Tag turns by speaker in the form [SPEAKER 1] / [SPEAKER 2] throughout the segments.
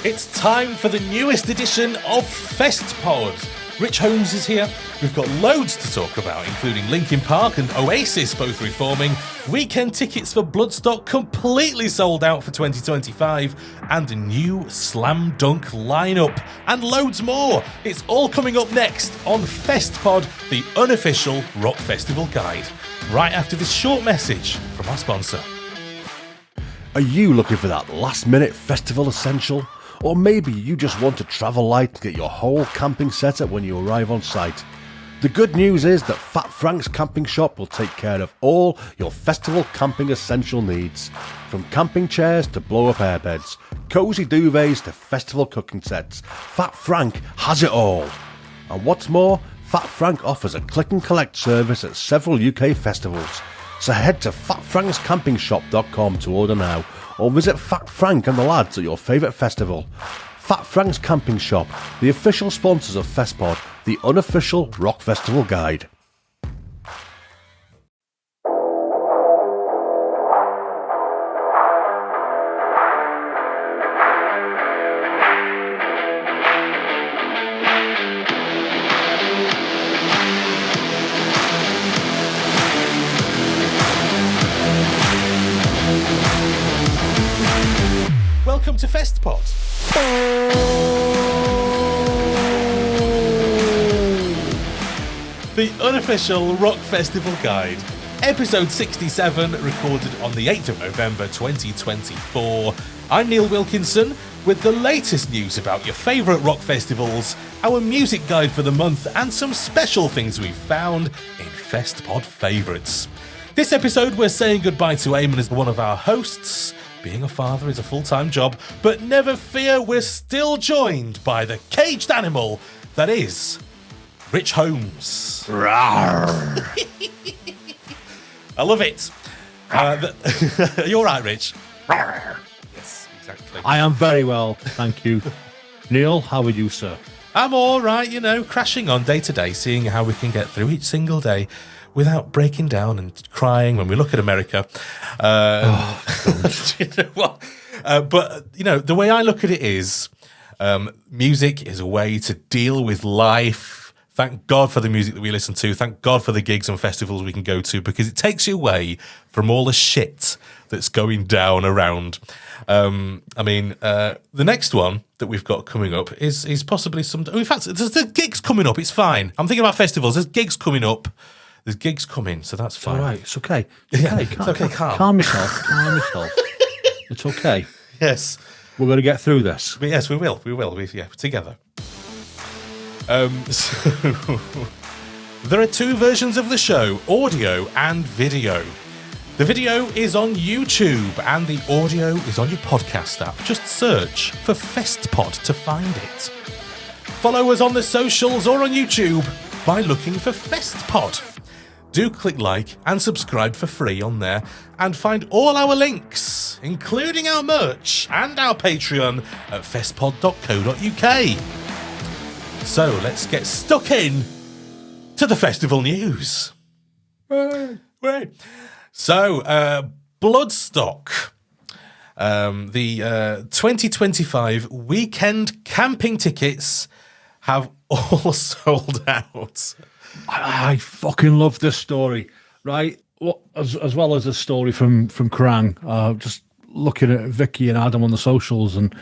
[SPEAKER 1] It's time for the newest edition of Festpod. Rich Holmes is here. We've got loads to talk about, including Linkin Park and Oasis both reforming, weekend tickets for Bloodstock completely sold out for 2025, and a new slam dunk lineup, and loads more. It's all coming up next on Festpod, the unofficial rock festival guide, right after this short message from our sponsor.
[SPEAKER 2] Are you looking for that last-minute festival essential? Or maybe you just want to travel light and get your whole camping setup when you arrive on site. The good news is that Fat Frank's Camping Shop will take care of all your festival camping essential needs. From camping chairs to blow-up airbeds, cosy duvets to festival cooking sets, Fat Frank has it all. And what's more, Fat Frank offers a click and collect service at several UK festivals. So head to fatfrankscampingshop.com to order now, or visit Fat Frank and the lads at your favourite festival. Fat Frank's Camping Shop, the official sponsors of Festpod, the unofficial rock festival guide.
[SPEAKER 1] Welcome to Festpod. The unofficial rock festival guide. Episode 67, recorded on the 8th of November 2024. I'm Neill Wilkinson with the latest news about your favourite rock festivals, our music guide for the month, and some special things we've found in Festpod Favourites. This episode, we're saying goodbye to Eamon as one of our hosts. Being a father is a full-time job, but never fear, we're still joined by the caged animal that is Rich Holmes. I love it. You're right, Rich. Yes, exactly.
[SPEAKER 3] I am very well, thank you. Neil, how are you, sir?
[SPEAKER 1] I'm all right, crashing on day to day, seeing how we can get through each single day without breaking down and crying when we look at America. You know what? But, the way I look at it is music is a way to deal with life. Thank God for the music that we listen to. Thank God for the gigs and festivals we can go to, because it takes you away from all the shit that's going down around. The next one that we've got coming up is possibly some... In fact, there's the gigs coming up. It's fine. I'm thinking about festivals. There's gigs coming up. There's gigs coming, so that's fine.
[SPEAKER 3] All right, it's okay.
[SPEAKER 1] It's okay, calm.
[SPEAKER 3] Calm yourself. It's okay.
[SPEAKER 1] Yes.
[SPEAKER 3] We're going to get through this.
[SPEAKER 1] But yes, we will. We're together. So there are two versions of the show, audio and video. The video is on YouTube and the audio is on your podcast app. Just search for Festpod to find it. Follow us on the socials or on YouTube by looking for Festpod. Do click like and subscribe for free on there, and find all our links, including our merch and our Patreon, at festpod.co.uk. So let's get stuck in to the festival news. Right. So, Bloodstock, the 2025 weekend camping tickets have all sold out.
[SPEAKER 3] I fucking love this story, right? Well, as well as a story from Kerrang. Just looking at Vicky and Adam on the socials and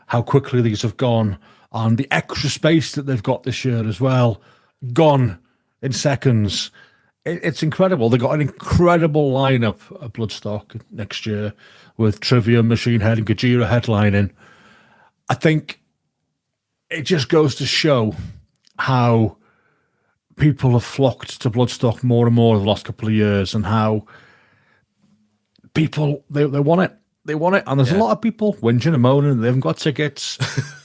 [SPEAKER 3] how quickly these have gone, and the extra space that they've got this year as well, gone in seconds. It's incredible. They've got an incredible lineup of Bloodstock next year with Trivium, Machine Head, and Gojira headlining. I think it just goes to show how people have flocked to Bloodstock more and more over the last couple of years, and how people, they want it. They want it. And there's a lot of people whinging and moaning and they haven't got tickets.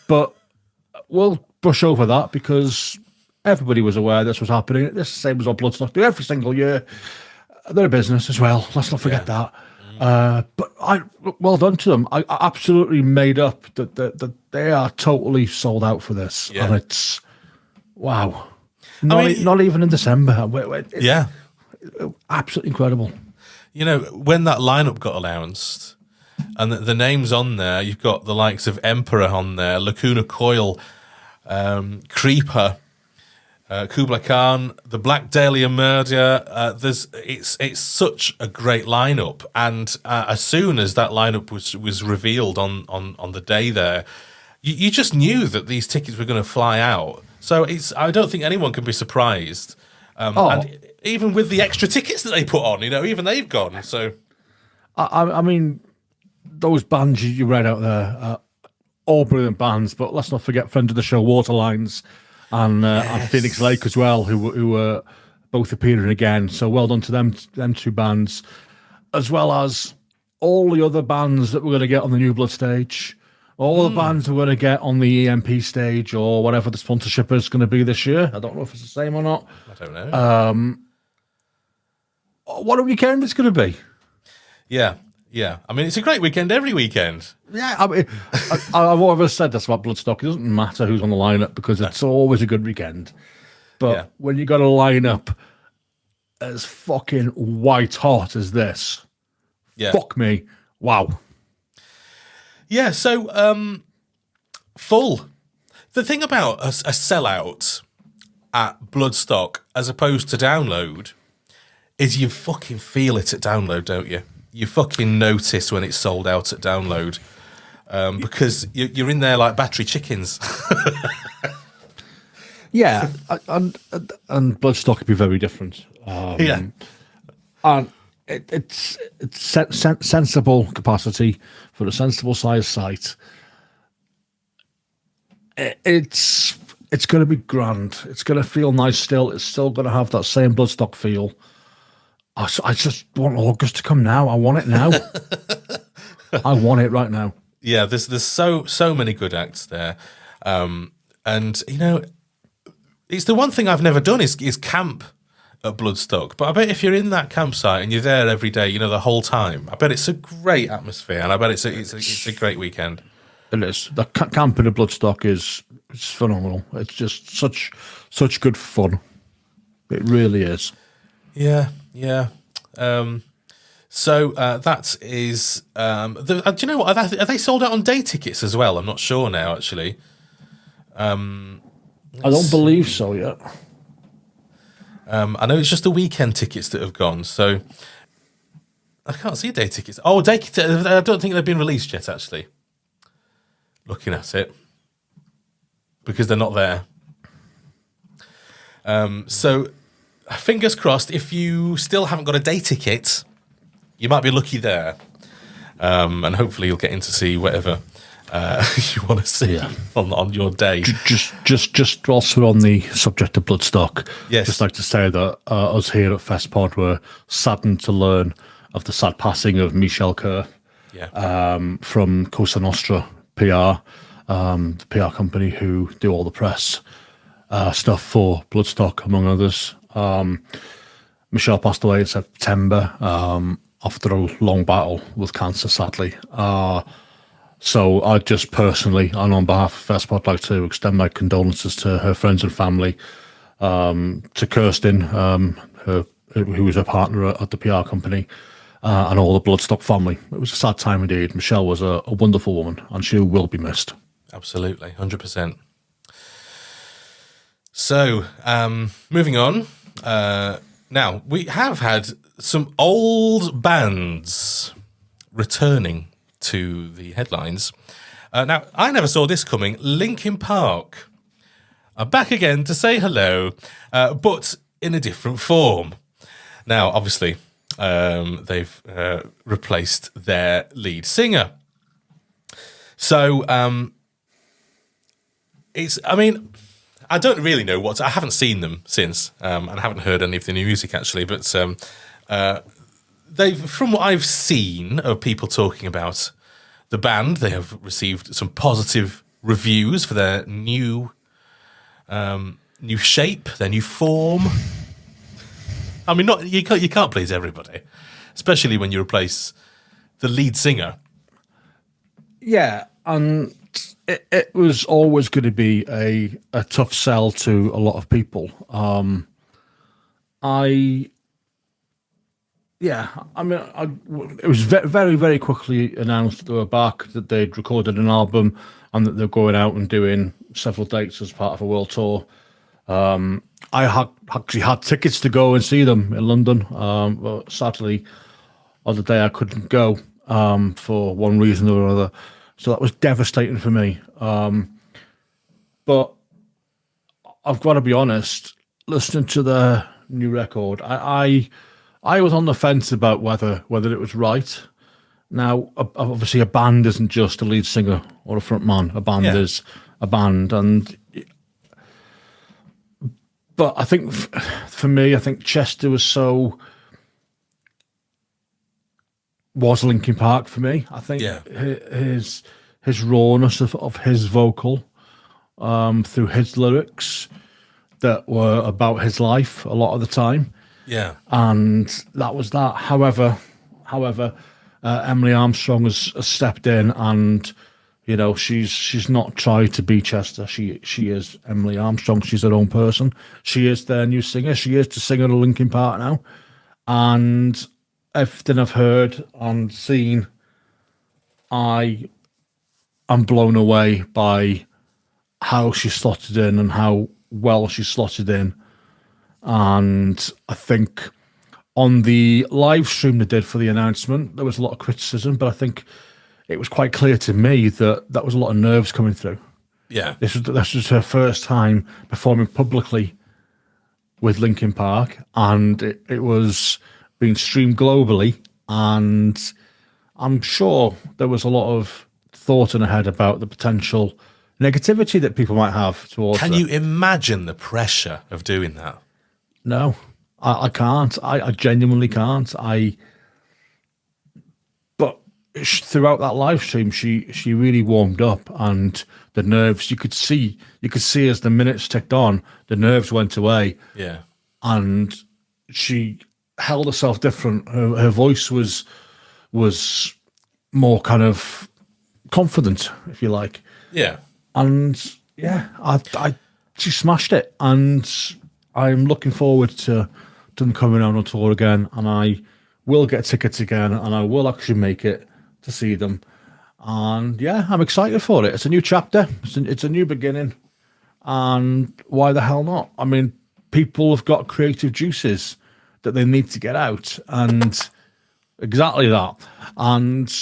[SPEAKER 3] But we'll brush over that because everybody was aware this was happening. This is the same as what Bloodstock do every single year. They're a business as well. Let's not forget that. But well done to them. I absolutely made up that they are totally sold out for this. Yeah. And it's, wow. Not even in December. Absolutely incredible.
[SPEAKER 1] When that lineup got announced, and the names on there, you've got the likes of Emperor on there, Lacuna Coil, Creeper, Kublai Khan, the Black Dahlia Murder. It's such a great lineup, and as soon as that lineup was revealed on the day there, you just knew that these tickets were going to fly out. So I don't think anyone can be surprised. And even with the extra tickets that they put on, even they've gone. So
[SPEAKER 3] I mean, those bands you read out there are all brilliant bands, but let's not forget friend of the show Waterlines and Phoenix Lake as well, who were both appearing again. So well done to them two bands, as well as all the other bands that we're going to get on the New Blood stage, all the bands we're going to get on the EMP stage or whatever the sponsorship is going to be this year. I don't know if it's the same or not.
[SPEAKER 1] I don't know.
[SPEAKER 3] What a weekend it's going to be.
[SPEAKER 1] Yeah. I mean, it's a great weekend every weekend.
[SPEAKER 3] Yeah, I mean, I've always said this about Bloodstock. It doesn't matter who's on the lineup because it's always a good weekend. But when you got a lineup as fucking white hot as this, fuck me, wow.
[SPEAKER 1] Yeah, so full. The thing about a sellout at Bloodstock as opposed to download is you fucking feel it at download, don't you? You fucking notice when it's sold out at download because you're in there like battery chickens.
[SPEAKER 3] Yeah, and Bloodstock would be very different. And it's sensible capacity for a sensible size site. It's going to be grand. It's going to feel nice still. It's still going to have that same Bloodstock feel. I just want August to come now. I want it now. I want it right now.
[SPEAKER 1] Yeah, there's so many good acts there, and it's the one thing I've never done is camp at Bloodstock. But I bet if you're in that campsite and you're there every day, the whole time, I bet it's a great atmosphere, and I bet it's a great weekend.
[SPEAKER 3] It is. The camping at Bloodstock is phenomenal. It's just such good fun. It really is.
[SPEAKER 1] Yeah. So that is. Do you know what? Are they sold out on day tickets as well? I'm not sure now. Actually,
[SPEAKER 3] I don't believe so yet.
[SPEAKER 1] I know it's just the weekend tickets that have gone. So I can't see day tickets. Oh, day tickets. I don't think they've been released yet. Actually, looking at it because they're not there. So. Fingers crossed, if you still haven't got a day ticket, you might be lucky there. And hopefully you'll get in to see whatever you want to see on your day.
[SPEAKER 3] Just whilst we're on the subject of Bloodstock,
[SPEAKER 1] yes.
[SPEAKER 3] Just like to say that us here at Festpod were saddened to learn of the sad passing of Michel Kerr from Cosa Nostra PR, the PR company who do all the press stuff for Bloodstock, among others. Michelle passed away in September after a long battle with cancer, sadly. So I just personally, and on behalf of Festpod, like to extend my condolences to her friends and family, to Kirsten, who was her partner at the PR company, and all the Bloodstock family. It was a sad time indeed. Michelle was a wonderful woman, and she will be missed.
[SPEAKER 1] Absolutely, 100%. So, moving on. Now, we have had some old bands returning to the headlines. Now, I never saw this coming. Linkin Park are back again to say hello, but in a different form. Now, obviously, they've replaced their lead singer. So, I don't really know I haven't seen them since, and I haven't heard any of the new music actually. But from what I've seen of people talking about the band, they have received some positive reviews for their new shape, their new form. I mean, you can't please everybody, especially when you replace the lead singer.
[SPEAKER 3] Yeah, and it was always going to be a tough sell to a lot of people. Yeah, I mean, it was very, very quickly announced that they were back, that they'd recorded an album, and that they're going out and doing several dates as part of a world tour. I actually had tickets to go and see them in London, but sadly, on the day I couldn't go for one reason or another. So that was devastating for me. But I've got to be honest, listening to the new record, I was on the fence about whether it was right. Now, obviously, a band isn't just a lead singer or a front man. A band is a band, but I think for me, I think Chester was Linkin Park for me. I think his rawness of his vocal through his lyrics that were about his life a lot of the time.
[SPEAKER 1] Yeah.
[SPEAKER 3] And that was that. However, Emily Armstrong has stepped in, and you know she's not tried to be Chester. She is Emily Armstrong. She's her own person. She is their new singer. She is the singer of Linkin Park now. And everything I've heard and seen, I am blown away by how she slotted in and how well she slotted in. And I think on the live stream they did for the announcement, there was a lot of criticism, but I think it was quite clear to me that was a lot of nerves coming through.
[SPEAKER 1] Yeah.
[SPEAKER 3] This was her first time performing publicly with Linkin Park, and it was being streamed globally, and I'm sure there was a lot of thought in her head about the potential negativity that people might have towards her.
[SPEAKER 1] Can you imagine the pressure of doing that?
[SPEAKER 3] No, I can't. I genuinely can't. But throughout that live stream, she really warmed up, and the nerves you could see as the minutes ticked on, the nerves went away.
[SPEAKER 1] Yeah,
[SPEAKER 3] and she held herself different. Her voice was more kind of confident, if you like.
[SPEAKER 1] Yeah,
[SPEAKER 3] and yeah, she smashed it, and I'm looking forward to them coming out on tour again, and I will get tickets again, and I will actually make it to see them. And yeah, I'm excited for it. It's a new chapter. It's a new beginning. And why the hell not? I mean, people have got creative juices that they need to get out, and exactly that. And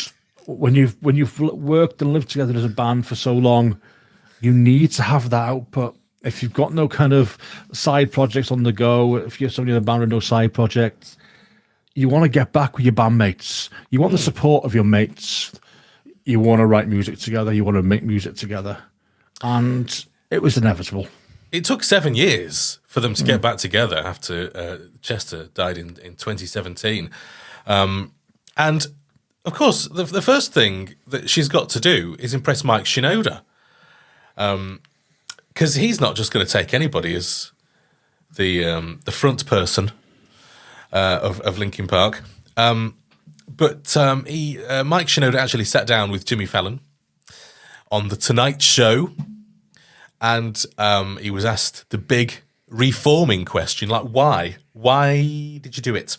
[SPEAKER 3] when you've worked and lived together as a band for so long, you need to have that output. If you've got no kind of side projects on the go, if you're somebody in a band with no side projects, you want to get back with your bandmates. You want the support of your mates. You want to write music together. You want to make music together. And it was inevitable.
[SPEAKER 1] It took 7 years for them to get back together after Chester died in 2017. And, of course, the first thing that she's got to do is impress Mike Shinoda. Because he's not just going to take anybody as the front person of Linkin Park. But Mike Shinoda actually sat down with Jimmy Fallon on The Tonight Show, and he was asked the big reforming question, like, why? Why did you do it?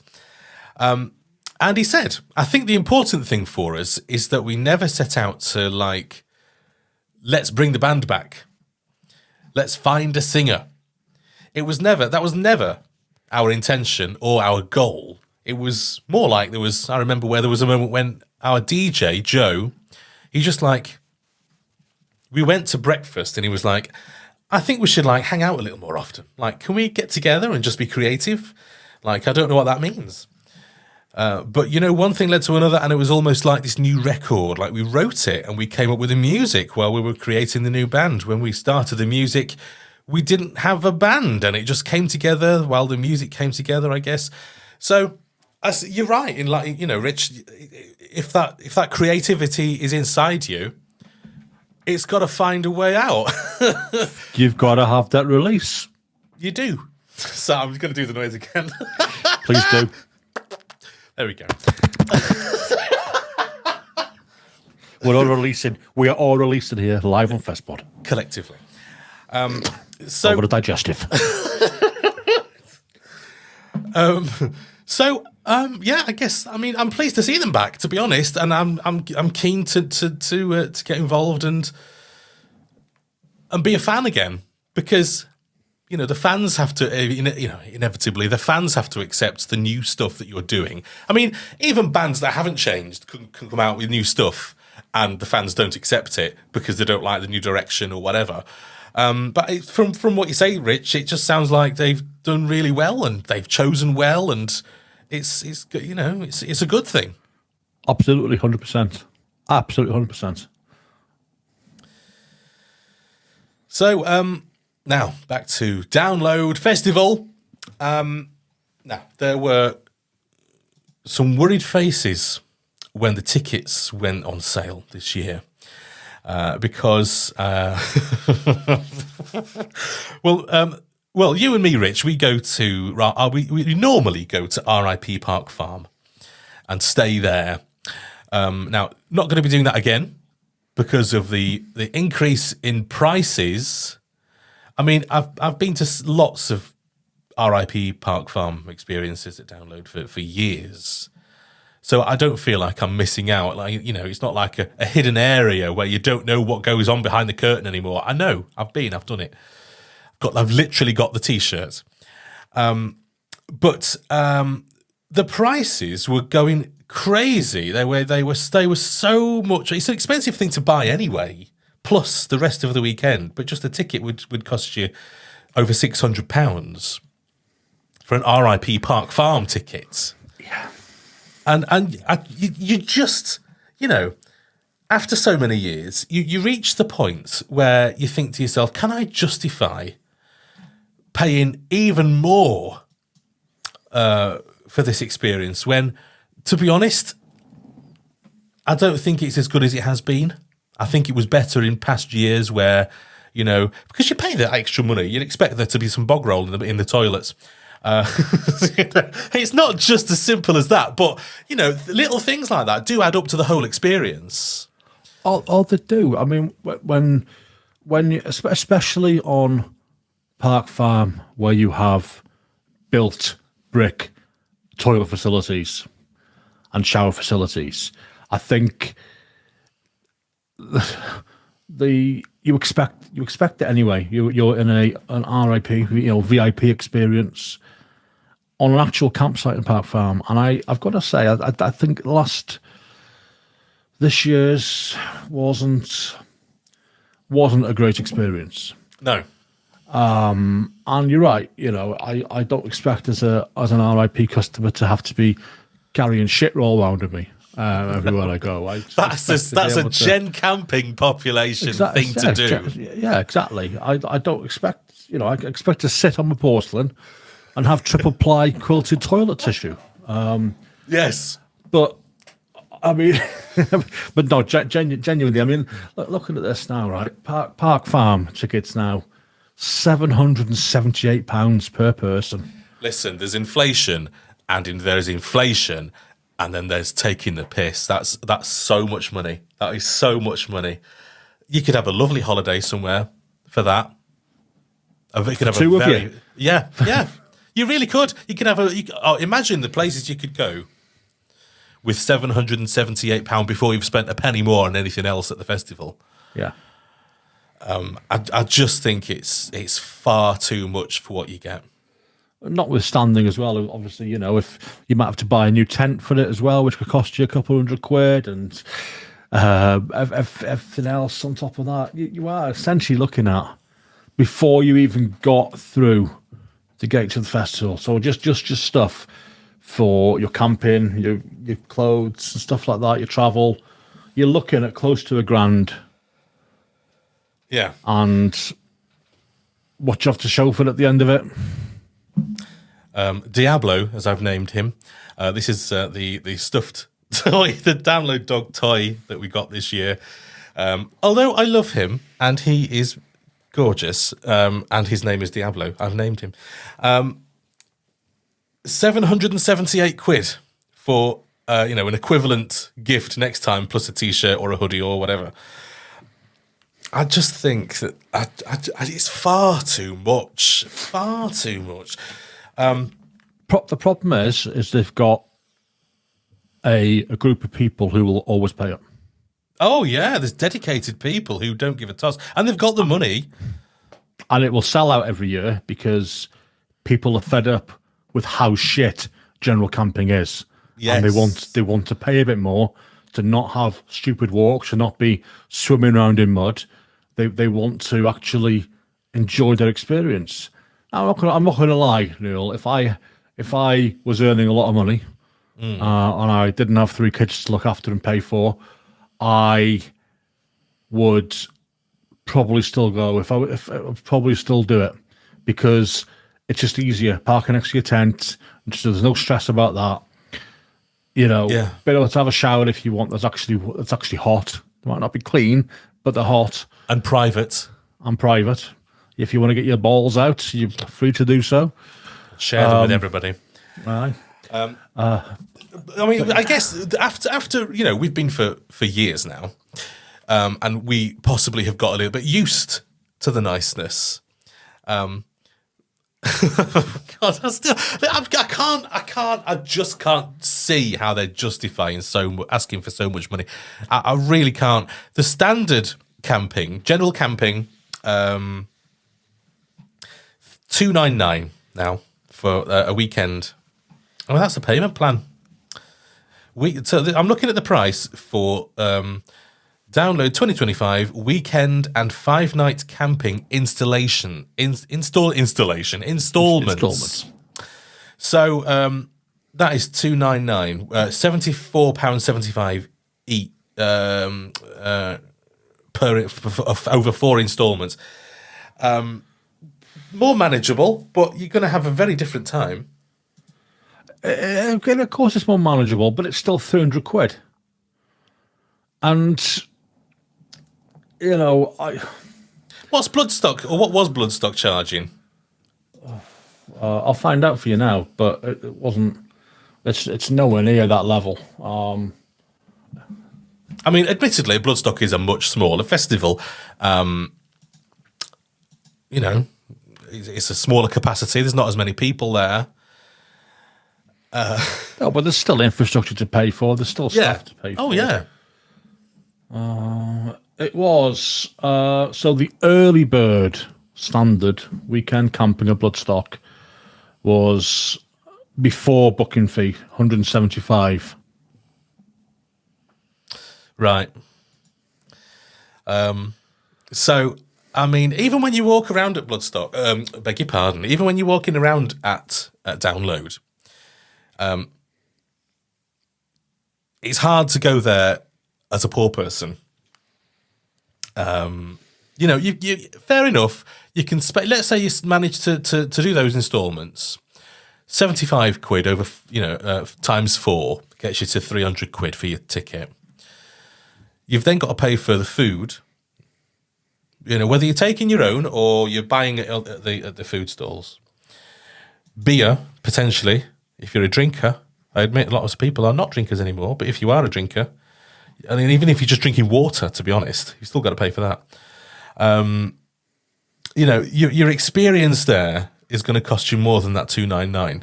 [SPEAKER 1] And he said, I think the important thing for us is that we never set out to, like, let's bring the band back. Let's find a singer. That was never our intention or our goal. It was more like I remember where there was a moment when our DJ, Joe, he just like, we went to breakfast and he was like, I think we should like hang out a little more often. Like, can we get together and just be creative? Like, I don't know what that means. But, you know, one thing led to another, and it was almost like this new record. Like, we wrote it and we came up with the music while we were creating the new band. When we started the music, we didn't have a band, and it just came together while the music came together, I guess. So, you're right. In like, you know, Rich, if that creativity is inside you, it's got to find a way out.
[SPEAKER 3] You've got to have that release.
[SPEAKER 1] You do. So I'm going to do the noise again.
[SPEAKER 3] Please do.
[SPEAKER 1] There we go.
[SPEAKER 3] We are all releasing here live on Festpod.
[SPEAKER 1] Collectively.
[SPEAKER 3] Over the digestive.
[SPEAKER 1] So, yeah, I guess. I mean, I'm pleased to see them back, to be honest, and I'm keen to get involved and be a fan again, because the fans have to, inevitably the fans have to accept the new stuff that you're doing. I mean, even bands that haven't changed can come out with new stuff, and the fans don't accept it because they don't like the new direction or whatever. But from what you say, Rich, it just sounds like they've done really well and they've chosen well, and it's a good thing.
[SPEAKER 3] Absolutely, 100%. Absolutely, 100%.
[SPEAKER 1] So now back to Download Festival. Now there were some worried faces when the tickets went on sale this year. Because, well, you and me, Rich, we go to, we normally go to RIP Park Farm and stay there. Now, not going to be doing that again because of the increase in prices. I mean, I've been to lots of RIP Park Farm experiences at Download for years. So I don't feel like I'm missing out. Like, it's not like a hidden area where you don't know what goes on behind the curtain anymore. I know. I've done it. I've literally got the T-shirt. But the prices were going crazy. They were so much. It's an expensive thing to buy anyway. Plus the rest of the weekend. But just the ticket would cost you over £600 for an RIP Park Farm ticket.
[SPEAKER 3] Yeah.
[SPEAKER 1] And you just, after so many years, you reach the point where you think to yourself, can I justify paying even more for this experience when, to be honest, I don't think it's as good as it has been. I think it was better in past years where, because you pay that extra money, you'd expect there to be some bog roll in the toilets. It's not just as simple as that, but little things like that do add up to the whole experience.
[SPEAKER 3] All they do. I mean, when you, especially on Park Farm, where you have built brick toilet facilities and shower facilities, I think you expect it anyway. You're in an RIP, VIP experience on an actual campsite in Park Farm, and I've got to say, I think this year's wasn't a great experience.
[SPEAKER 1] No.
[SPEAKER 3] And you're right. I don't expect as an RIP customer to have to be carrying shit roll around with me everywhere I go.
[SPEAKER 1] That's a Gen camping population thing to do.
[SPEAKER 3] Yeah, exactly. I don't expect. I expect to sit on my porcelain and have triple ply quilted toilet tissue.
[SPEAKER 1] Yes,
[SPEAKER 3] but I mean, but no, genuinely. I mean, looking at this now, right? Park Farm tickets now £778 per person.
[SPEAKER 1] Listen, there's inflation, and there's inflation, and then there's taking the piss. That's so much money. That is so much money. You could have a lovely holiday somewhere for that. You could have
[SPEAKER 3] Two of you.
[SPEAKER 1] Yeah. You really could. You could have imagine the places you could go with £778 before you've spent a penny more on anything else at the festival.
[SPEAKER 3] Yeah.
[SPEAKER 1] I just think it's far too much for what you get.
[SPEAKER 3] Notwithstanding as well, obviously, if you might have to buy a new tent for it as well, which could cost you a couple £100, and everything else on top of that, you are essentially looking at, before you even got through the gates of the festival. So just stuff for your camping, your clothes and stuff like that, your travel, you're looking at close to £1,000.
[SPEAKER 1] Yeah.
[SPEAKER 3] And what you have to show for it at the end of it.
[SPEAKER 1] Diablo, as I've named him. This is the stuffed toy, the Download dog toy that we got this year. Although I love him and he is gorgeous, and his name is Diablo, I've named him. 778 quid for an equivalent gift next time, plus a T-shirt or a hoodie or whatever. I just think that it's far too much.
[SPEAKER 3] the problem is they've got a group of people who will always pay it.
[SPEAKER 1] Oh, yeah, there's dedicated people who don't give a toss, and they've got the money.
[SPEAKER 3] And it will sell out every year because people are fed up with how shit general camping is.
[SPEAKER 1] Yes.
[SPEAKER 3] And they want to pay a bit more to not have stupid walks, to not be swimming around in mud. They want to actually enjoy their experience. I'm not gonna lie, Neil. If I was earning a lot of money and I didn't have 3 kids to look after and pay for, I would probably still go. If I would probably still do it because it's just easier parking next to your tent. So there's no stress about that. You know, be able to have a shower if you want. It's actually hot. It might not be clean, but they're hot
[SPEAKER 1] And private.
[SPEAKER 3] and private. If you want to get your balls out, you're free to do so.
[SPEAKER 1] Share them with everybody.
[SPEAKER 3] Right.
[SPEAKER 1] I mean, I guess after we've been for years now, and we possibly have got a little bit used to the niceness. God, I just can't see how they're justifying asking for so much money. I really can't. The standard camping, general camping, $299 now for a weekend. Oh, that's the payment plan. I'm looking at the price for download 2025 weekend and 5-night camping installments. So that is $299, £74.75 each over 4 installments. More manageable, but you're going to have a very different time.
[SPEAKER 3] Of course, it's more manageable, but it's still 300 quid. And
[SPEAKER 1] what's Bloodstock, or what was Bloodstock charging?
[SPEAKER 3] I'll find out for you now, but it wasn't. It's nowhere near that level.
[SPEAKER 1] I mean, admittedly, Bloodstock is a much smaller festival. It's a smaller capacity. There's not as many people there.
[SPEAKER 3] No, but there's still infrastructure to pay for. There's still stuff to pay for.
[SPEAKER 1] Oh, yeah.
[SPEAKER 3] It was so the early bird standard weekend camping at Bloodstock was before booking fee, 175.
[SPEAKER 1] Right. So, I mean, even when you walk around at Bloodstock, beg your pardon, even when you're walking around at Download, it's hard to go there as a poor person. You fair enough. You can let's say you manage to do those installments. 75 quid over, times 4 gets you to 300 quid for your ticket. You've then got to pay for the food. Whether you're taking your own or you're buying it at the food stalls. Beer, potentially, if you're a drinker. I admit a lot of people are not drinkers anymore, but if you are a drinker, I mean, even if you're just drinking water, to be honest, you've still got to pay for that. Your experience there is going to cost you more than that $299.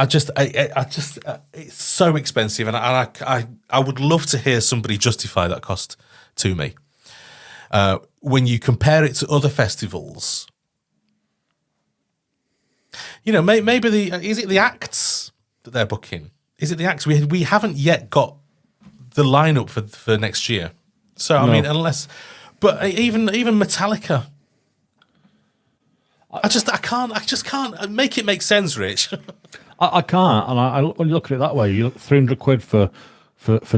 [SPEAKER 1] It's so expensive, and I would love to hear somebody justify that cost to me. When you compare it to other festivals, maybe is it the acts that they're booking? Is it the acts? We haven't yet got the lineup for next year. So I mean, but even Metallica, I just can't make it make sense, Rich.
[SPEAKER 3] I can't, and I when you look at it that way, you look 300 quid for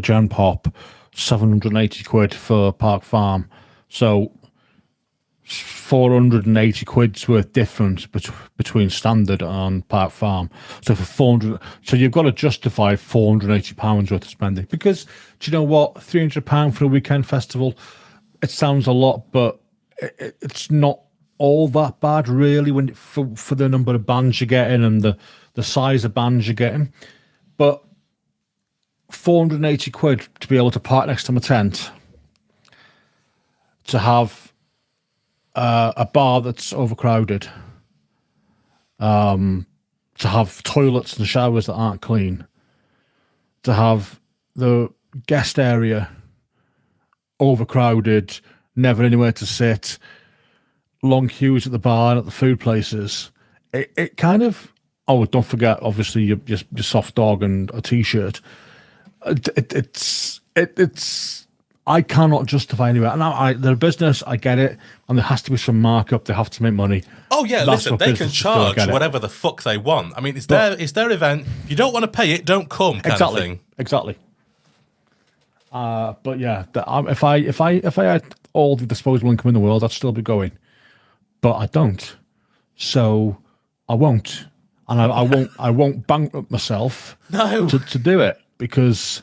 [SPEAKER 3] Gen Pop, 780 quid for Park Farm, so 480 quid's worth difference between Standard and Park Farm. So for 400, so you've got to justify £480 worth of spending, because do you know what, £300 for a weekend festival, it sounds a lot, but it's not all that bad really for the number of bands you're getting and the size of bands you're getting. But 480 quid to be able to park next to my tent, to have a bar that's overcrowded, to have toilets and showers that aren't clean, to have the guest area overcrowded, never anywhere to sit, long queues at the bar and at the food places. It kind of, oh, don't forget, obviously, your soft dog and a t-shirt. It's I cannot justify anywhere. And they're a business, I get it, and there has to be some markup. They have to make money.
[SPEAKER 1] Oh yeah, listen, they can charge whatever the fuck they want. I mean, it's their event. If you don't want to pay it, don't come. Kind of thing.
[SPEAKER 3] Exactly. But yeah, if I had all the disposable income in the world, I'd still be going. But I don't, so I won't, and I won't bankrupt myself to do it, because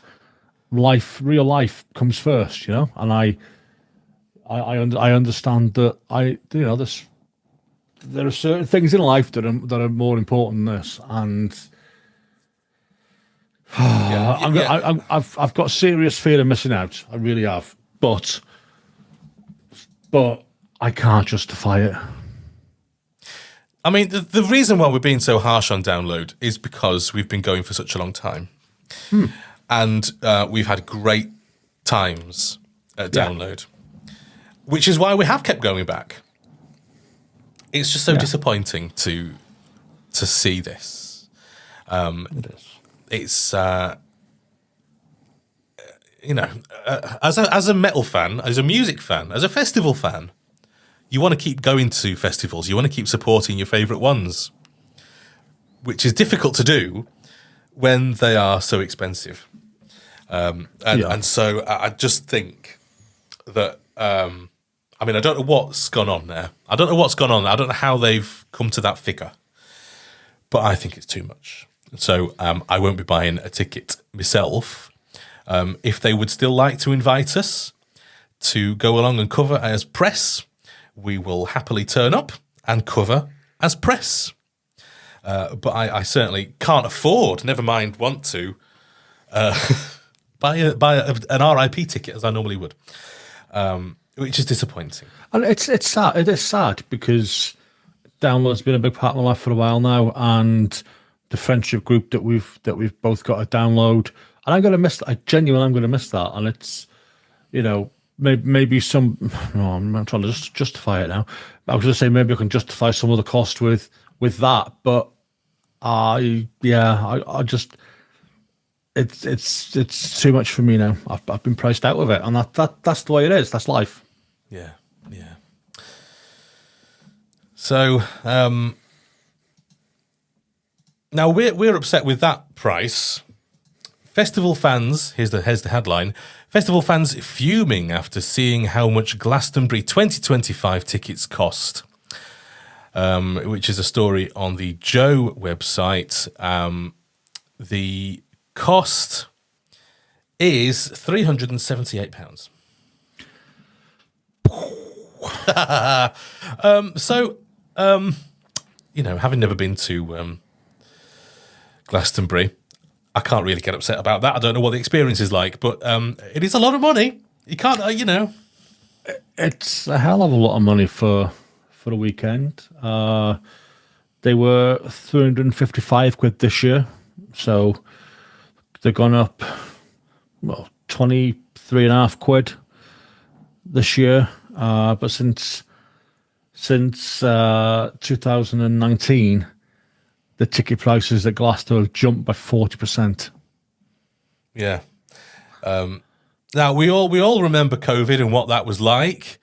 [SPEAKER 3] real life comes first, you know. And I understand that there are certain things in life that are more important than this, and I've got serious fear of missing out. I really have, but I can't justify it.
[SPEAKER 1] I mean, the reason why we're being so harsh on Download is because we've been going for such a long time. And we've had great times at Download, which is why we have kept going back. It's just so disappointing to see this.
[SPEAKER 3] It is.
[SPEAKER 1] It's, as a metal fan, as a music fan, as a festival fan, you want to keep going to festivals. You want to keep supporting your favourite ones, which is difficult to do when they are so expensive. And so I just think that, I mean, I don't know what's gone on there. I don't know how they've come to that figure, but I think it's too much. So I won't be buying a ticket myself. If they would still like to invite us to go along and cover as press, we will happily turn up and cover as press. But I certainly can't afford, never mind want to, buy an RIP ticket as I normally would, which is disappointing.
[SPEAKER 3] And it's sad. It is sad because Download's been a big part of my life for a while now, and the friendship group that we've both got at Download, and I'm going to miss that. I genuinely am going to miss that, and it's, you know, maybe some. No, I'm trying to just justify it now. I was going to say maybe I can justify some of the cost with that, but I just it's too much for me now. I've been priced out of it, and that's the way it is. That's life.
[SPEAKER 1] Yeah. So now we're upset with that price. Festival fans, here's the headline. Festival fans fuming after seeing how much Glastonbury 2025 tickets cost, which is a story on the Joe website. The cost is £378. Having never been to Glastonbury, I can't really get upset about that. I don't know what the experience is like, but it is a lot of money. You can't, It's
[SPEAKER 3] a hell of a lot of money for a weekend. They were 355 quid this year, so they've gone up, 23.5 quid this year. But since 2019, the ticket prices at Glasgow have jumped by 40%.
[SPEAKER 1] Yeah. Now we all remember COVID and what that was like,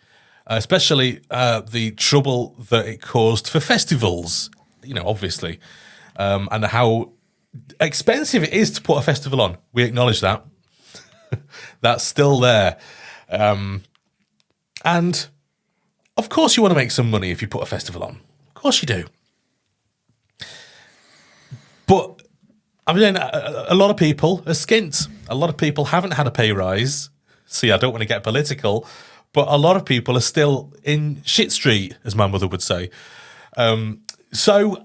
[SPEAKER 1] especially the trouble that it caused for festivals. Obviously, and how expensive it is to put a festival on. We acknowledge that. That's still there. And of course you want to make some money if you put a festival on. Of course you do. But, I mean, a lot of people are skint. A lot of people haven't had a pay rise. See, I don't want to get political, but a lot of people are still in shit street, as my mother would say. So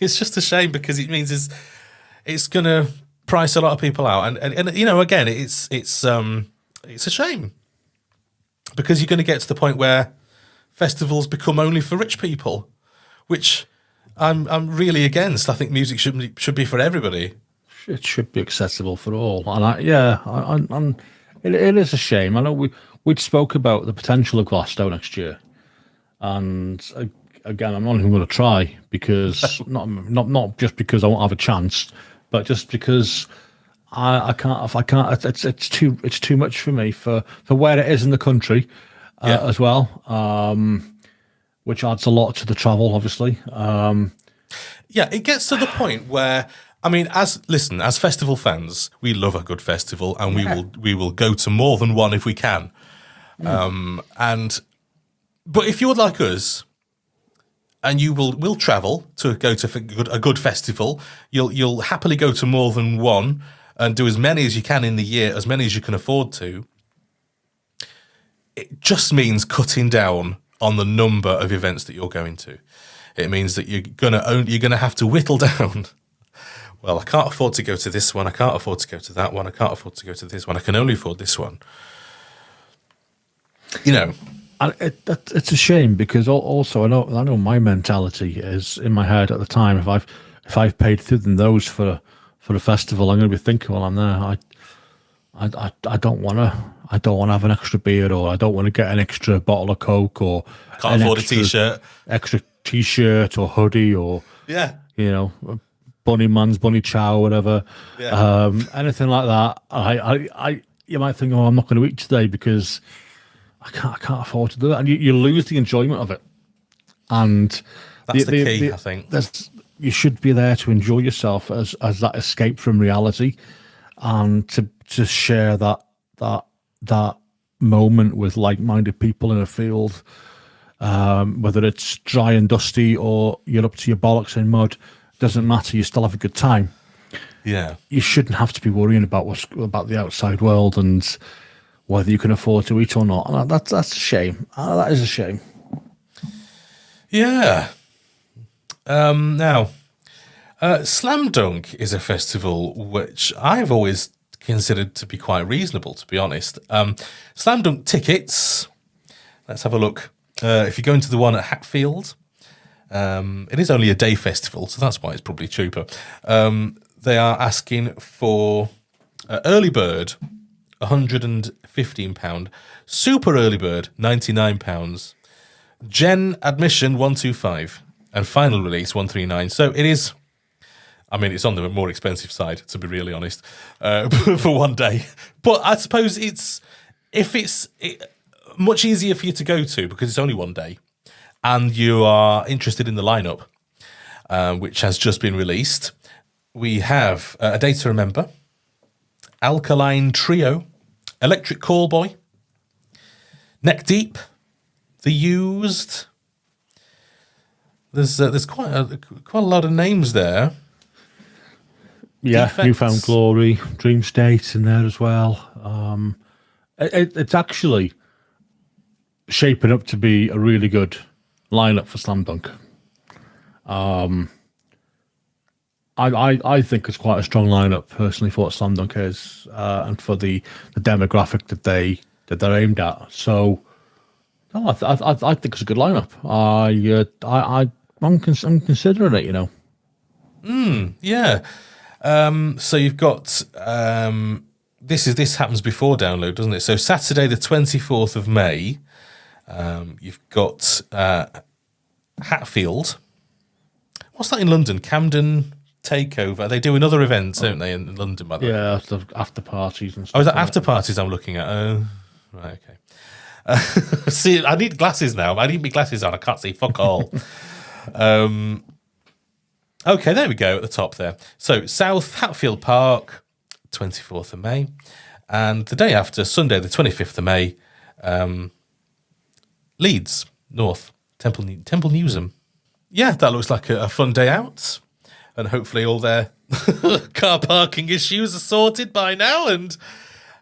[SPEAKER 1] it's just a shame because it means it's going to price a lot of people out. And again, it's a shame because you're going to get to the point where festivals become only for rich people, which I'm really against. I think music should be for everybody.
[SPEAKER 3] It should be accessible for all. And it is a shame. I know we spoke about the potential of Glasgow next year, and again, I'm not even going to try because not just because I won't have a chance, but just because I can't. If I can't, it's too much for me for where it is in the country as well. Which adds a lot to the travel, obviously.
[SPEAKER 1] It gets to the point where, I mean, as festival fans, we love a good festival, and we will go to more than one if we can. But if you're like us, and will travel to go to a good festival, you'll happily go to more than one and do as many as you can in the year, as many as you can afford to. It just means cutting down on the number of events that you're going to. It means that you're gonna have to whittle down. Well, I can't afford to go to this one. I can't afford to go to that one. I can't afford to go to this one. I can only afford this one.
[SPEAKER 3] And it's a shame because also I know my mentality is in my head at the time. If I've paid through those for the festival, I'm going to be thinking while I'm there, I don't want to have an extra beer, or I don't want to get an extra bottle of Coke, or
[SPEAKER 1] can't afford a t-shirt,
[SPEAKER 3] extra t-shirt or hoodie, or bunny chow, whatever, anything like that. You might think, I'm not going to eat today because I can't afford to do it, and you lose the enjoyment of it. And
[SPEAKER 1] that's the key, I think.
[SPEAKER 3] You should be there to enjoy yourself as that escape from reality, and to share that moment with like-minded people in a field, whether it's dry and dusty or you're up to your bollocks in mud, doesn't matter. You still have a good time.
[SPEAKER 1] Yeah,
[SPEAKER 3] you shouldn't have to be worrying about about the outside world and whether you can afford to eat or not. And that's a shame. That is a shame.
[SPEAKER 1] Yeah. Now, Slam Dunk is a festival which I've always considered to be quite reasonable, to be honest. Slam Dunk tickets, let's have a look. If you go into the one at Hatfield, it is only a day festival, so that's why it's probably cheaper. They are asking for early bird, £115, super early bird, £99, gen admission, £125, and final release, £139. So it is, I mean, it's on the more expensive side, to be really honest, for one day. But I suppose it's much easier for you to go to because it's only one day, and you are interested in the lineup, which has just been released. We have A Day to Remember, Alkaline Trio, Electric Callboy, Neck Deep, The Used. There's quite a lot of names there.
[SPEAKER 3] Yeah,
[SPEAKER 1] Defects.
[SPEAKER 3] Newfound Glory, Dream State in there as well. It's actually shaping up to be a really good lineup for Slam Dunk. I think it's quite a strong lineup personally for what Slam Dunk is, and for the demographic that they're aimed at. So, no, I think it's a good lineup. I'm considering it.
[SPEAKER 1] Yeah. So you've got this happens before download, doesn't it? So Saturday the 24th of May, you've got Hatfield. What's that in London? Camden Takeover. They do another event, don't they, in London, by the way?
[SPEAKER 3] Yeah, after parties and stuff.
[SPEAKER 1] Oh, is that after parties I'm looking at? Oh, right, okay. See, I need glasses now. I need my glasses on. I can't see fuck all. Okay, there we go at the top there. So South Hatfield Park, 24th of May. And the day after, Sunday the 25th of May, Leeds, North, Temple Newsham. Yeah, that looks like a fun day out. And hopefully all their car parking issues are sorted by now and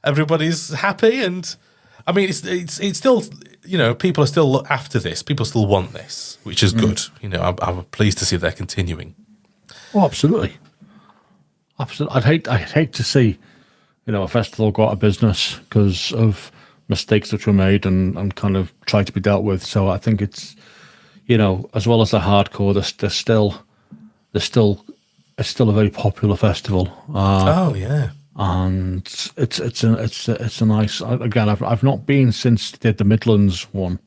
[SPEAKER 1] everybody's happy. And I mean, it's still, people are still after this. People still want this, which is good. I'm pleased to see they're continuing.
[SPEAKER 3] Oh, absolutely. Absolutely. I'd hate to see, a festival go out of business because of mistakes that were made and kind of try to be dealt with. So I think it's, as well as the hardcore, there's still it's still a very popular festival.
[SPEAKER 1] Oh yeah.
[SPEAKER 3] And it's a nice. Again, I've not been since they did the Midlands one.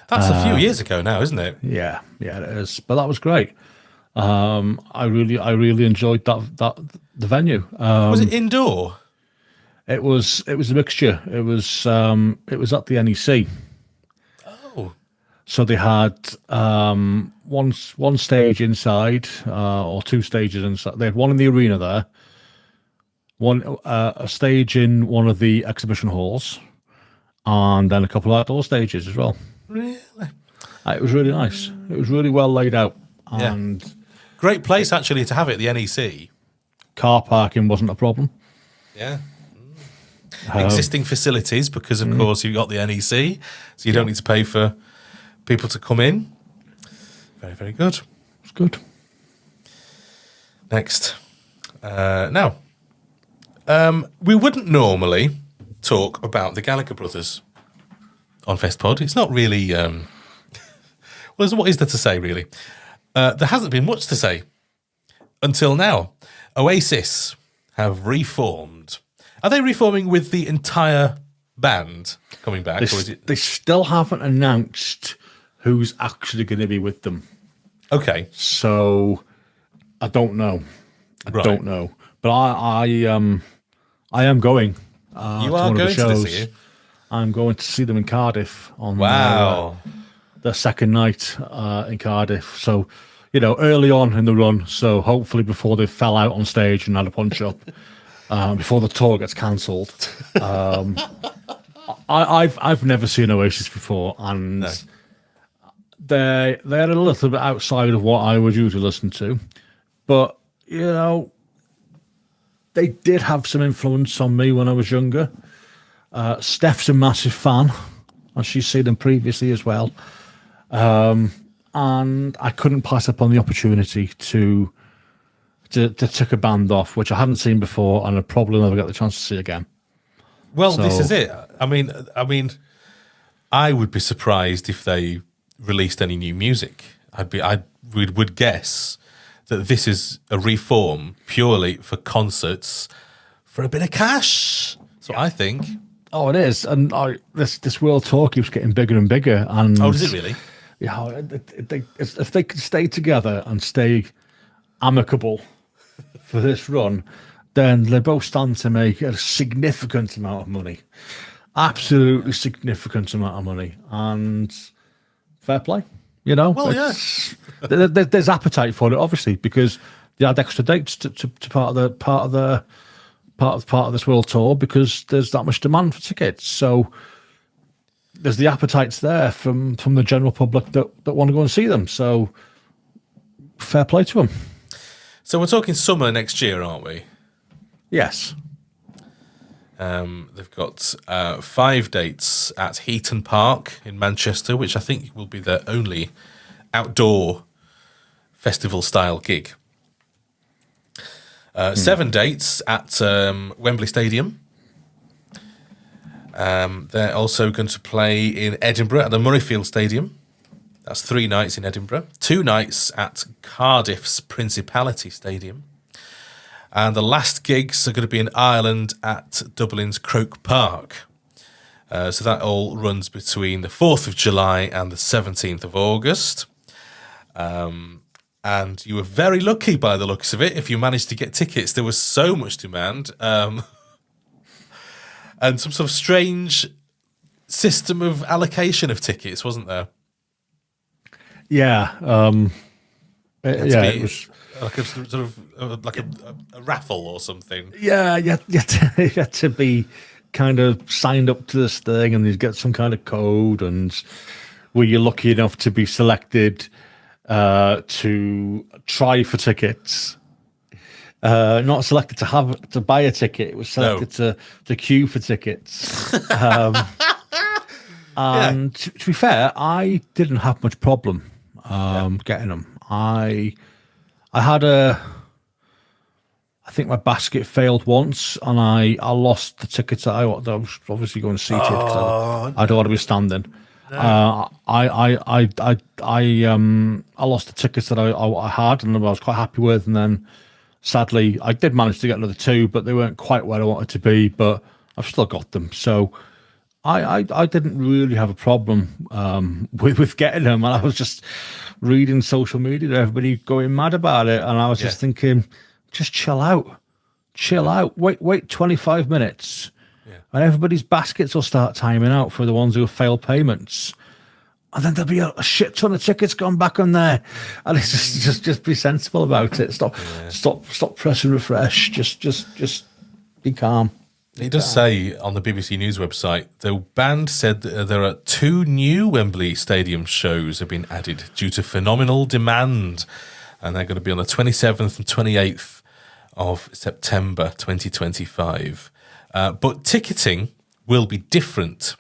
[SPEAKER 1] That's a few years ago now, isn't it?
[SPEAKER 3] Yeah, it is. But that was great. I really enjoyed the venue.
[SPEAKER 1] Was it indoor?
[SPEAKER 3] It was a mixture. It was at the NEC.
[SPEAKER 1] Oh.
[SPEAKER 3] So they had one stage inside, or two stages inside. They had one in the arena there, a stage in one of the exhibition halls, and then a couple of outdoor stages as well.
[SPEAKER 1] Really?
[SPEAKER 3] It was really nice. It was really well laid out, and
[SPEAKER 1] great place actually to have it. The NEC.
[SPEAKER 3] Car parking wasn't a problem.
[SPEAKER 1] Yeah. Existing facilities, because of course you've got the NEC, so you don't need to pay for people to come in. Very, very good.
[SPEAKER 3] It's good.
[SPEAKER 1] Next. Now, we wouldn't normally talk about the Gallagher brothers on Festpod. It's not really... well, what is there to say, really? There hasn't been much to say until now. Oasis have reformed. Are they reforming with the entire band coming back?
[SPEAKER 3] They still haven't announced who's actually going to be with them.
[SPEAKER 1] Okay.
[SPEAKER 3] So I don't know. I don't know. But I am going.
[SPEAKER 1] You are going to see it?
[SPEAKER 3] I'm going to see them in Cardiff on their second night in Cardiff. So, early on in the run. So hopefully before they fell out on stage and had a punch up. Before the tour gets cancelled. I've never seen Oasis before, and they're a little bit outside of what I would usually listen to, but they did have some influence on me when I was younger. Steph's a massive fan, and she's seen them previously as well, and I couldn't pass up on the opportunity to take a band off, which I hadn't seen before, and I'd probably never get the chance to see again.
[SPEAKER 1] Well, this is it. I mean, I would be surprised if they released any new music. Would guess that this is a reform purely for concerts for a bit of cash. So I think.
[SPEAKER 3] Oh, it is, and this world tour keeps getting bigger and bigger. And
[SPEAKER 1] does it really?
[SPEAKER 3] Yeah, if they could stay together and stay amicable for this run, then they both stand to make a significant amount of money. Absolutely significant amount of money. And fair play.
[SPEAKER 1] Well,
[SPEAKER 3] there's appetite for it, obviously, because they had extra dates to part of this world tour because there's that much demand for tickets. So there's the appetites there from the general public that want to go and see them. So fair play to them.
[SPEAKER 1] So we're talking summer next year, aren't we?
[SPEAKER 3] Yes.
[SPEAKER 1] They've got 5 dates at Heaton Park in Manchester, which I think will be their only outdoor festival-style gig. 7 dates at Wembley Stadium. They're also going to play in Edinburgh at the Murrayfield Stadium. That's 3 nights in Edinburgh. 2 nights at Cardiff's Principality Stadium. And the last gigs are going to be in Ireland at Dublin's Croke Park. So that all runs between the 4th of July and the 17th of August. And you were very lucky by the looks of it if you managed to get tickets. There was so much demand. And some sort of strange system of allocation of tickets, wasn't there?
[SPEAKER 3] Yeah. It was
[SPEAKER 1] like a sort of a raffle or something.
[SPEAKER 3] Yeah, you had to be kind of signed up to this thing, and you get some kind of code. And were you lucky enough to be selected to try for tickets? Not selected to buy a ticket. It was selected to queue for tickets. And to be fair, I didn't have much problem getting them. I had I think my basket failed once, and I lost the tickets that I was obviously going seated because I don't want to be standing. I lost the tickets that I had and I was quite happy with, and then sadly I did manage to get another two, but they weren't quite where I wanted to be. But I've still got them, so I didn't really have a problem with getting them. And I was just reading social media, everybody going mad about it, and I was just thinking, just chill out, wait 25 minutes. And everybody's baskets will start timing out for the ones who have failed payments. And then there'll be a shit ton of tickets gone back on there. And it's just be sensible about it. Stop pressing refresh. Just be calm.
[SPEAKER 1] It does say on the BBC News website, the band said that there are 2 new Wembley Stadium shows have been added due to phenomenal demand. And they're going to be on the 27th and 28th of September 2025. But ticketing will be different.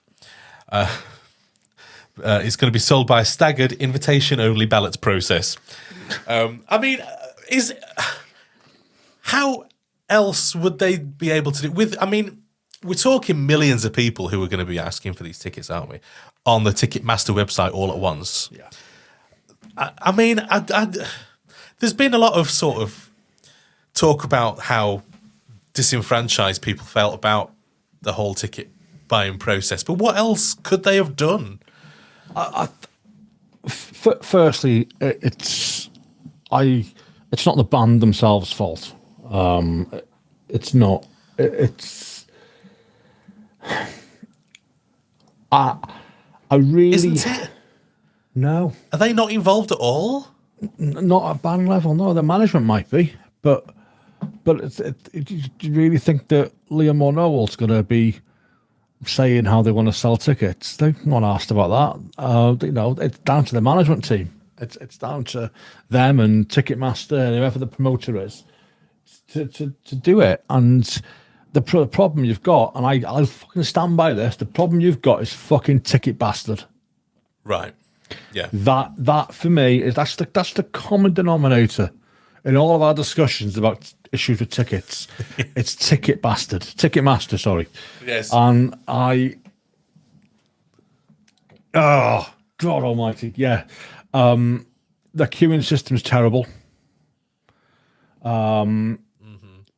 [SPEAKER 1] It's going to be sold by a staggered invitation-only ballot process. How else would they be able to do? We're talking millions of people who are going to be asking for these tickets, aren't we? On the Ticketmaster website all at once. Yeah. There's been a lot of sort of talk about how disenfranchised people felt about the whole ticket buying process, but what else could they have done?
[SPEAKER 3] Firstly, it's not the band themselves' fault. It's not. It's. I really.
[SPEAKER 1] Isn't it?
[SPEAKER 3] No.
[SPEAKER 1] Are they not involved at all?
[SPEAKER 3] Not at band level. No, the management might be, but. But do you really think that Liam or Noel's going to be saying how they want to sell tickets? They're not asked about that. It's down to the management team. It's down to them and Ticketmaster and whoever the promoter is to do it. And the problem you've got, and I'll fucking stand by this, the problem you've got is fucking Ticket Bastard.
[SPEAKER 1] Right. Yeah.
[SPEAKER 3] That for me is that's the common denominator in all of our discussions about issues with tickets. It's Ticketmaster, sorry.
[SPEAKER 1] Yes.
[SPEAKER 3] And God almighty, yeah. The queuing system's terrible. The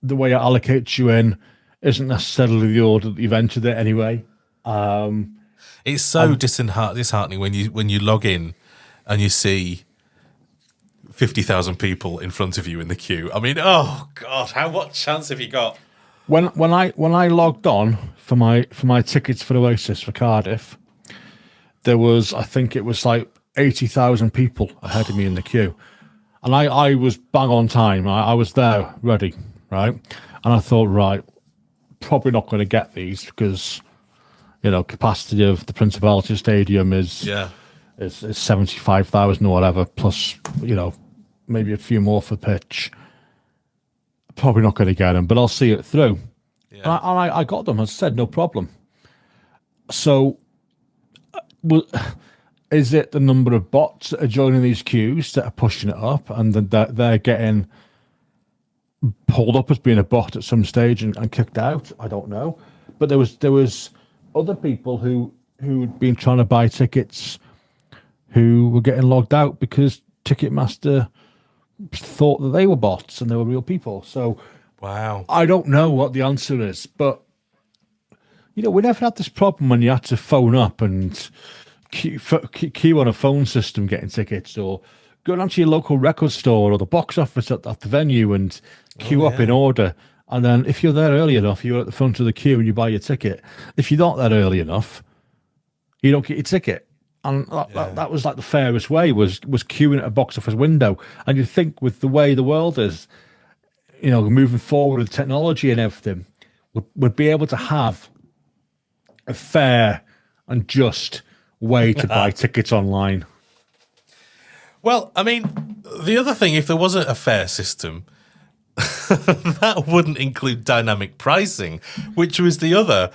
[SPEAKER 3] way it allocates you in isn't necessarily the order that you've entered it anyway.
[SPEAKER 1] It's so disheartening when you log in and you see 50,000 people in front of you in the queue. I mean, oh God, what chance have you got?
[SPEAKER 3] When I logged on for my tickets for Oasis for Cardiff, there was, I think it was like 80,000 people ahead of me in the queue, and I was bang on time. I was there ready, right? And I thought, right, probably not going to get these because capacity of the Principality Stadium is 75,000 or whatever, plus maybe a few more for pitch. Probably not going to get them, but I'll see it through. Yeah. And I got them. As I said, no problem. So, is it the number of bots that are joining these queues that are pushing it up, and they're getting pulled up as being a bot at some stage and kicked out? I don't know. But there was other people who had been trying to buy tickets who were getting logged out because Ticketmaster thought that they were bots and they were real people. So
[SPEAKER 1] wow,
[SPEAKER 3] I don't know what the answer is, but we never had this problem when you had to phone up and queue on a phone system getting tickets, or go down to your local record store or the box office at the venue and queue up in order. And then if you're there early enough, you're at the front of the queue and you buy your ticket. If you're not there early enough, you don't get your ticket. And that was like the fairest way, was queuing at a box office window. And you think with the way the world is, moving forward with technology and everything, would be able to have a fair and just way to buy tickets online.
[SPEAKER 1] Well, I mean, the other thing, if there wasn't a fair system, that wouldn't include dynamic pricing, which was the other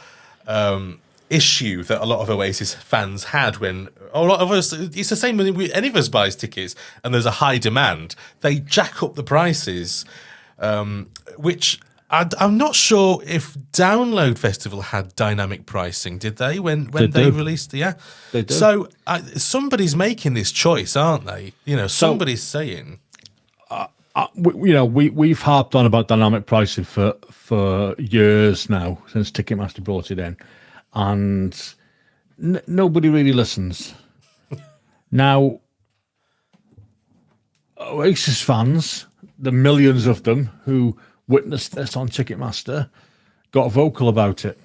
[SPEAKER 1] issue that a lot of Oasis fans had when a lot of us, it's the same when any of us buys tickets and there's a high demand, they jack up the prices, which I'm not sure if Download Festival had dynamic pricing, did they, when they released? Yeah.
[SPEAKER 3] They do.
[SPEAKER 1] So somebody's making this choice, aren't they? Somebody's saying...
[SPEAKER 3] we've harped on about dynamic pricing for years now, since Ticketmaster brought it in, and nobody really listens. Now, Oasis fans, the millions of them who witnessed this on Ticketmaster, got vocal about it.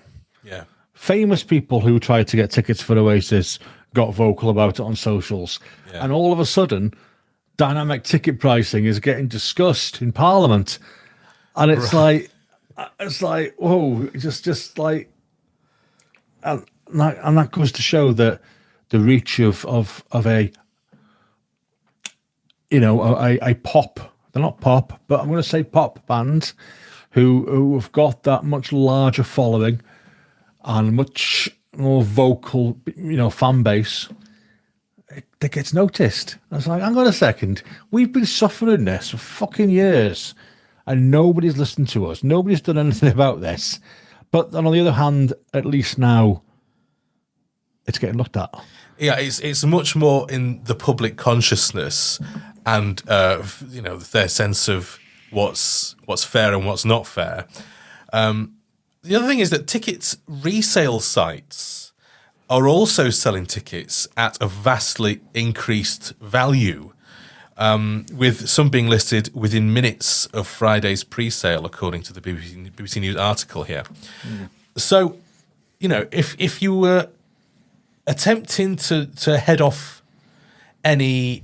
[SPEAKER 1] Yeah.
[SPEAKER 3] Famous people who tried to get tickets for Oasis got vocal about it on socials.
[SPEAKER 1] Yeah.
[SPEAKER 3] And all of a sudden, dynamic ticket pricing is getting discussed in Parliament. And it's like, whoa, just like, and that goes to show that the reach of a pop, they're not pop, but I'm going to say pop band who have got that much larger following and much more vocal, fan base, that gets noticed. I was like, hang on a second, we've been suffering this for fucking years and nobody's listened to us. Nobody's done anything about this. But on the other hand, at least now it's getting looked at.
[SPEAKER 1] Yeah, it's much more in the public consciousness and their sense of what's fair and what's not fair. The other thing is that tickets resale sites are also selling tickets at a vastly increased value, with some being listed within minutes of Friday's pre-sale, according to the BBC News article here. So, if you were attempting to head off any,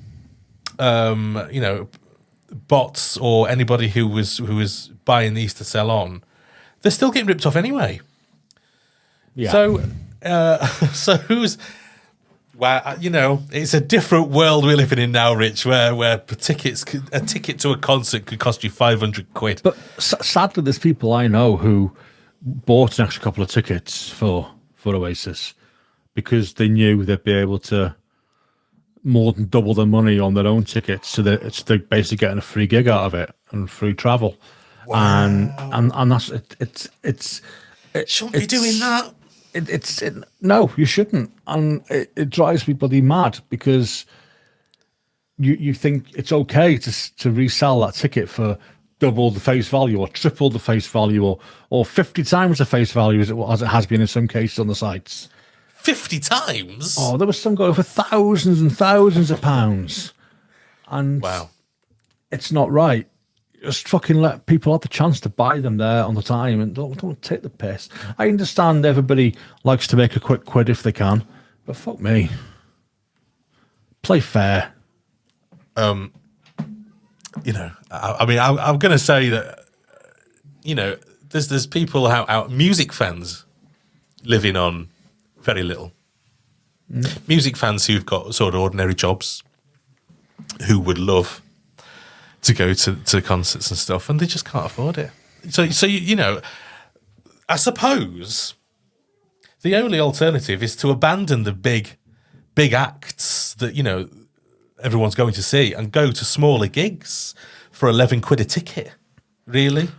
[SPEAKER 1] bots or anybody who was buying these to sell on, they're still getting ripped off anyway.
[SPEAKER 3] Yeah.
[SPEAKER 1] So who's... Well, it's a different world we're living in now, Rich, where a ticket to a concert could cost you 500 quid.
[SPEAKER 3] But sadly, there's people I know who bought an extra couple of tickets for Oasis because they knew they'd be able to more than double their money on their own tickets, so they're basically getting a free gig out of it and free travel. Wow. And that's it.
[SPEAKER 1] Shouldn't be doing that.
[SPEAKER 3] No, you shouldn't, and it drives me bloody mad because you think it's okay to resell that ticket for double the face value or triple the face value or 50 times the face value as it has been in some cases on the sites.
[SPEAKER 1] 50 times?
[SPEAKER 3] Oh, there was some going for thousands and thousands of pounds, and
[SPEAKER 1] wow,
[SPEAKER 3] it's not right. Just fucking let people have the chance to buy them there on the time and don't take the piss. I understand everybody likes to make a quick quid if they can, but fuck me. Play fair.
[SPEAKER 1] I'm going to say that, there's people out, music fans living on very little. Music fans who've got sort of ordinary jobs, who would love to go to concerts and stuff, and they just can't afford it. So I suppose the only alternative is to abandon the big acts that everyone's going to see and go to smaller gigs for 11 quid a ticket. Really,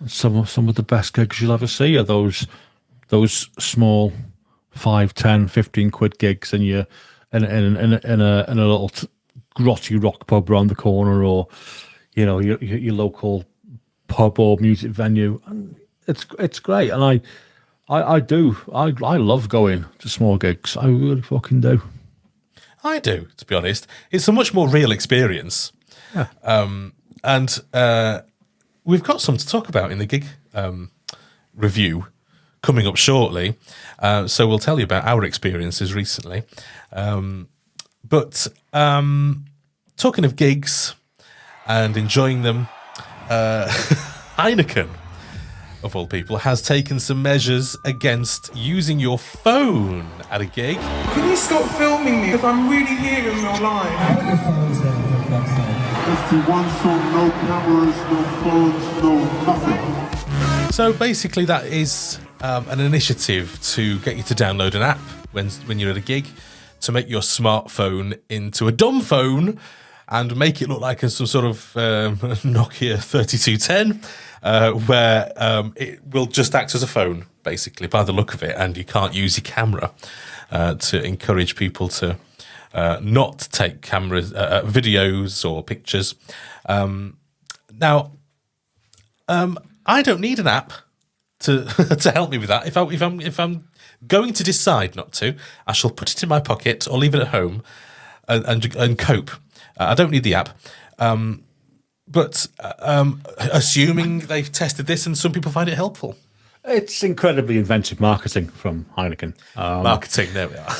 [SPEAKER 3] some of the best gigs you'll ever see are those small 5, 10, 15 quid gigs, and you're in a little grotty rock pub around the corner, or your local pub or music venue, and it's great. And I love going to small gigs. I really fucking do.
[SPEAKER 1] I do, to be honest. It's a much more real experience.
[SPEAKER 3] Yeah.
[SPEAKER 1] And we've got some to talk about in the gig review coming up shortly. So we'll tell you about our experiences recently. But talking of gigs and enjoying them, Heineken, of all people, has taken some measures against using your phone at a gig.
[SPEAKER 4] Can you stop filming me? Because I'm really here in real life.
[SPEAKER 5] Just do one song, no cameras, no phones, no nothing.
[SPEAKER 1] So basically that is an initiative to get you to download an app when you're at a gig, to make your smartphone into a dumb phone and make it look like some sort of Nokia 3210, where it will just act as a phone, basically, by the look of it, and you can't use your camera to encourage people to not take videos or pictures. Now, I don't need an app to to help me with that. If I'm going to decide not to, I shall put it in my pocket or leave it at home and cope. I don't need the app. But assuming they've tested this and some people find it helpful.
[SPEAKER 3] It's incredibly inventive marketing from Heineken.
[SPEAKER 1] Marketing, there we are.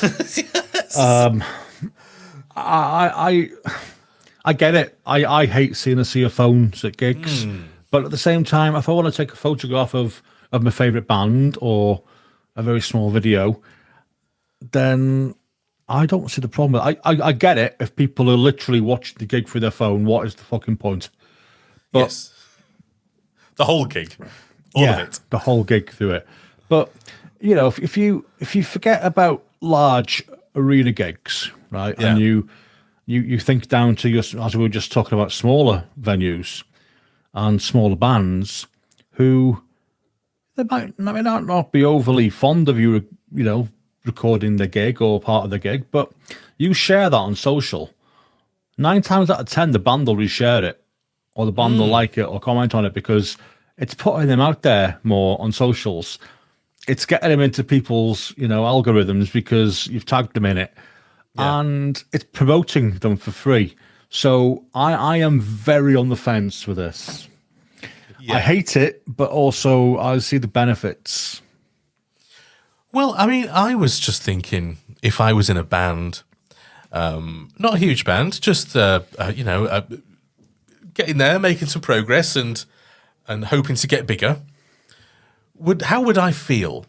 [SPEAKER 3] I get it. I hate seeing a sea of phones at gigs. But at the same time, if I want to take a photograph of my favourite band or a very small video, then I don't see the problem. I get it. If people are literally watching the gig through their phone, what is the fucking point? But,
[SPEAKER 1] yes. The whole gig. All of it.
[SPEAKER 3] The whole gig through it. But, you know, if you forget about large arena gigs, right, and you think down to as we were just talking about, smaller venues and smaller bands who they might not be overly fond of you know, recording the gig or part of the gig, but you share that on social. 9 times out of 10, the band will reshare it, or the band will like it or comment on it because it's putting them out there more on socials. It's getting them into people's, you know, algorithms because you've tagged them in it, and it's promoting them for free. So I am very on the fence with this. I hate it, but also I see the benefits.
[SPEAKER 1] Well, I mean, I was just thinking if I was in a band, not a huge band, just you know, getting there, making some progress, and hoping to get bigger. How would I feel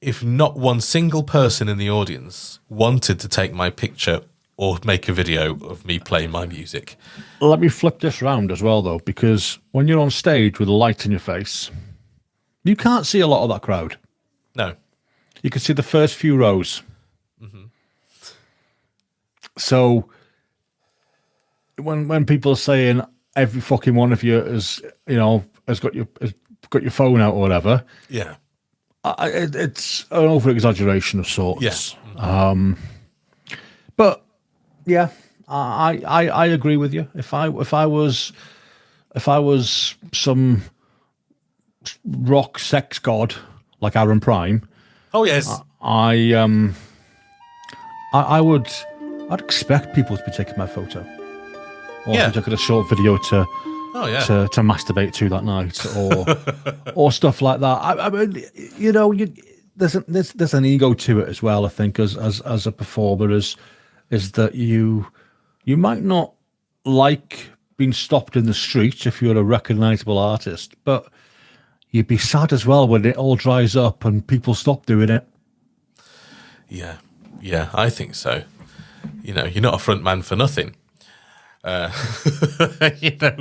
[SPEAKER 1] if not one single person in the audience wanted to take my picture or make a video of me playing my music?
[SPEAKER 3] Let me flip this round as well, though, because when you're on stage with a light in your face, you can't see a lot of that crowd.
[SPEAKER 1] No.
[SPEAKER 3] You can see the first few rows. So when people are saying every fucking one of you has got your phone out or whatever, it's an over exaggeration of sorts.
[SPEAKER 1] Yes.
[SPEAKER 3] But yeah, I agree with you. If I was some rock sex god like Aaron Prime,
[SPEAKER 1] oh yes,
[SPEAKER 3] I'd expect people to be taking my photo, or to look at a short video to masturbate to that night, or stuff like that. I mean, you know, there's an ego to it as well. I think as a performer is that you might not like being stopped in the street if you're a recognisable artist, but you'd be sad as well when it all dries up and people stop doing it.
[SPEAKER 1] Yeah, I think so. You know, you're not a front man for nothing. You know,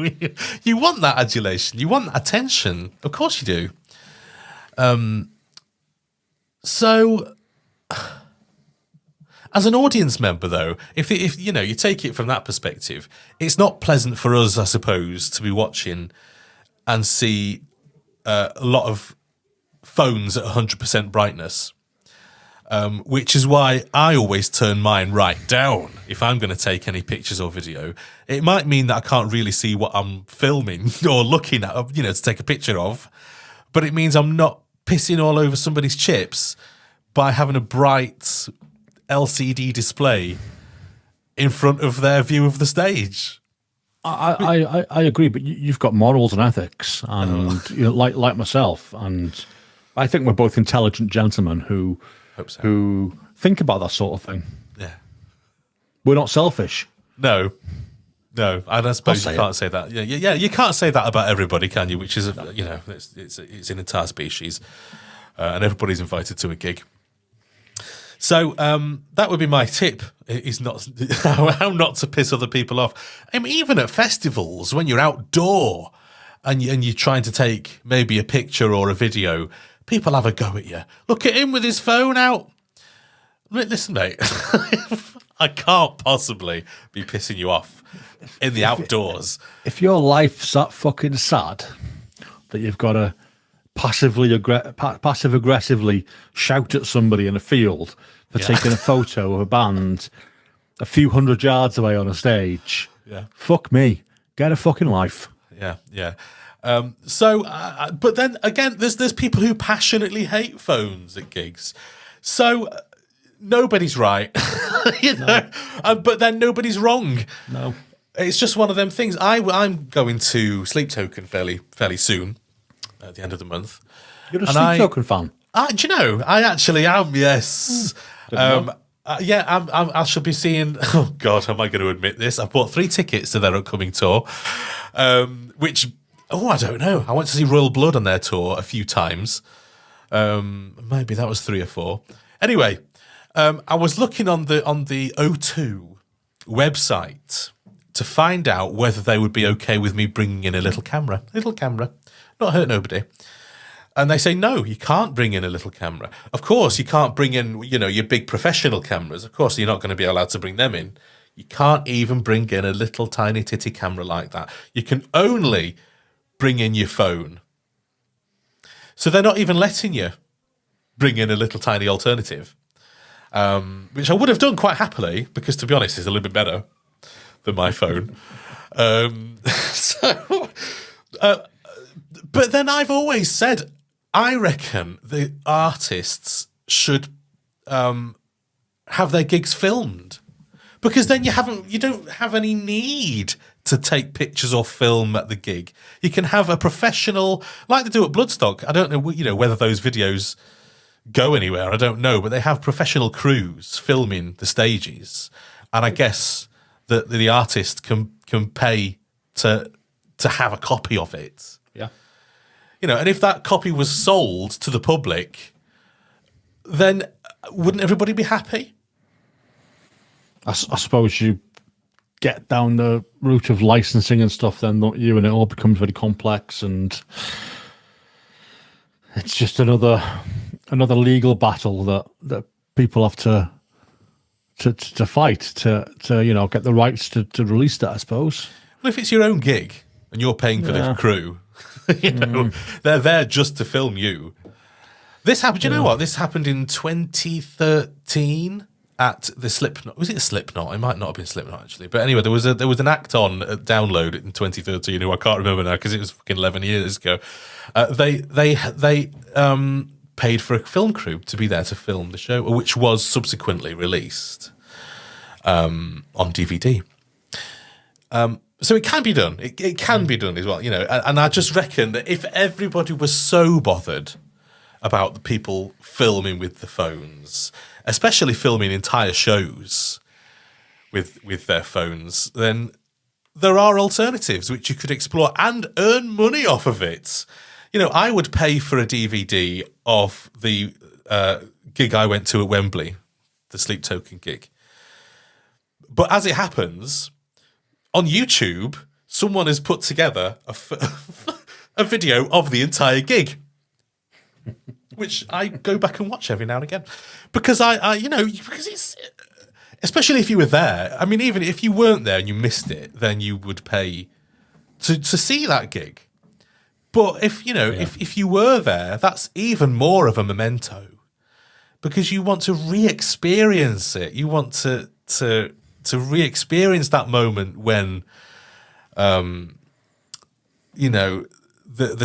[SPEAKER 1] you want that adulation, you want that attention. Of course you do. So, as an audience member, though, if you know, you take it from that perspective, it's not pleasant for us, I suppose, to be watching and see a lot of phones at 100% brightness, which is why I always turn mine right down if I'm going to take any pictures or video. It might mean that I can't really see what I'm filming or looking at, you know, to take a picture of, but it means I'm not pissing all over somebody's chips by having a bright LCD display in front of their view of the stage.
[SPEAKER 3] I agree, but you've got morals and ethics, and you know, like myself, and I think we're both intelligent gentlemen who think about that sort of thing.
[SPEAKER 1] Yeah,
[SPEAKER 3] we're not selfish.
[SPEAKER 1] No, and I suppose you can't say that. Yeah, you can't say that about everybody, can you? Which is, you know, it's an entire species, and everybody's invited to a gig. So that would be my tip: is not how not to piss other people off. I mean, even at festivals, when you're outdoor and you're trying to take maybe a picture or a video, people have a go at you. Look at him with his phone out. Listen, mate, I can't possibly be pissing you off in the outdoors.
[SPEAKER 3] If your life's that fucking sad, that you've got to passive aggressively shout at somebody in a field for taking a photo of a band a few hundred yards away on a stage.
[SPEAKER 1] Yeah.
[SPEAKER 3] Fuck me. Get a fucking life.
[SPEAKER 1] Yeah, yeah. But then again, there's people who passionately hate phones at gigs. So nobody's right, but then nobody's wrong.
[SPEAKER 3] No.
[SPEAKER 1] It's just one of them things. I'm going to Sleep Token fairly soon, at the end of the month.
[SPEAKER 3] You're a Sleep Token fan?
[SPEAKER 1] Do you know? I actually am. Yes. I shall be seeing. Oh God, am I going to admit this? I've bought 3 tickets to their upcoming tour, which I don't know. I went to see Royal Blood on their tour a few times. Maybe that was 3 or 4. Anyway, I was looking on the O2 website to find out whether they would be okay with me bringing in a little camera, not hurt nobody. And they say, no, you can't bring in a little camera. Of course, you can't bring in, your big professional cameras. Of course, you're not going to be allowed to bring them in. You can't even bring in a little tiny titty camera like that. You can only bring in your phone. So they're not even letting you bring in a little tiny alternative, which I would have done quite happily because, to be honest, it's a little bit better than my phone. But then I've always said, I reckon the artists should have their gigs filmed, because then you don't have any need to take pictures or film at the gig. You can have a professional, like they do at Bloodstock. I don't know, whether those videos go anywhere. I don't know, but they have professional crews filming the stages, and I guess that the artist can pay to have a copy of it.
[SPEAKER 3] Yeah.
[SPEAKER 1] And if that copy was sold to the public, then wouldn't everybody be happy?
[SPEAKER 3] I suppose you get down the route of licensing and stuff, then, don't you? And it all becomes very complex, and it's just another legal battle that people have to fight to get the rights to release that, I suppose.
[SPEAKER 1] Well, if it's your own gig and you're paying for the crew, they're there just to film you. This happened. You know what? This happened in 2013 at the Slipknot. Was it Slipknot? It might not have been Slipknot actually. But anyway, there was an act on at Download in 2013 who I can't remember now because it was fucking 11 years ago. They paid for a film crew to be there to film the show, which was subsequently released on DVD. So it can be done. It can be done as well, And I just reckon that if everybody was so bothered about the people filming with the phones, especially filming entire shows with their phones, then there are alternatives which you could explore and earn money off of it. I would pay for a DVD of the gig I went to at Wembley, the Sleep Token gig. But as it happens, on YouTube, someone has put together a video of the entire gig, which I go back and watch every now and again, because because it's, especially if you were there. I mean, even if you weren't there and you missed it, then you would pay to see that gig. But if you were there, that's even more of a memento, because you want to re-experience it. You want to re-experience that moment when, the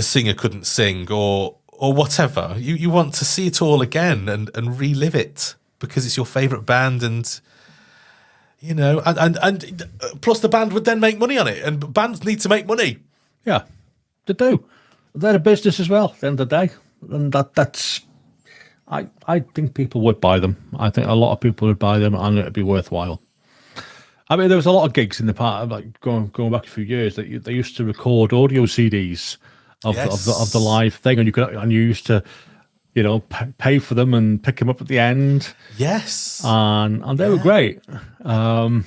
[SPEAKER 1] singer couldn't sing or whatever. You want to see it all again and relive it because it's your favourite band, and plus the band would then make money on it, and bands need to make money.
[SPEAKER 3] Yeah, they do. They're a business as well at the end of the day, and that's. I think people would buy them. I think a lot of people would buy them, and it'd be worthwhile. I mean, there was a lot of gigs in the past, like going back a few years, that they used to record audio CDs of the live thing, and you used to, pay for them and pick them up at the end.
[SPEAKER 1] Yes,
[SPEAKER 3] and they were great. They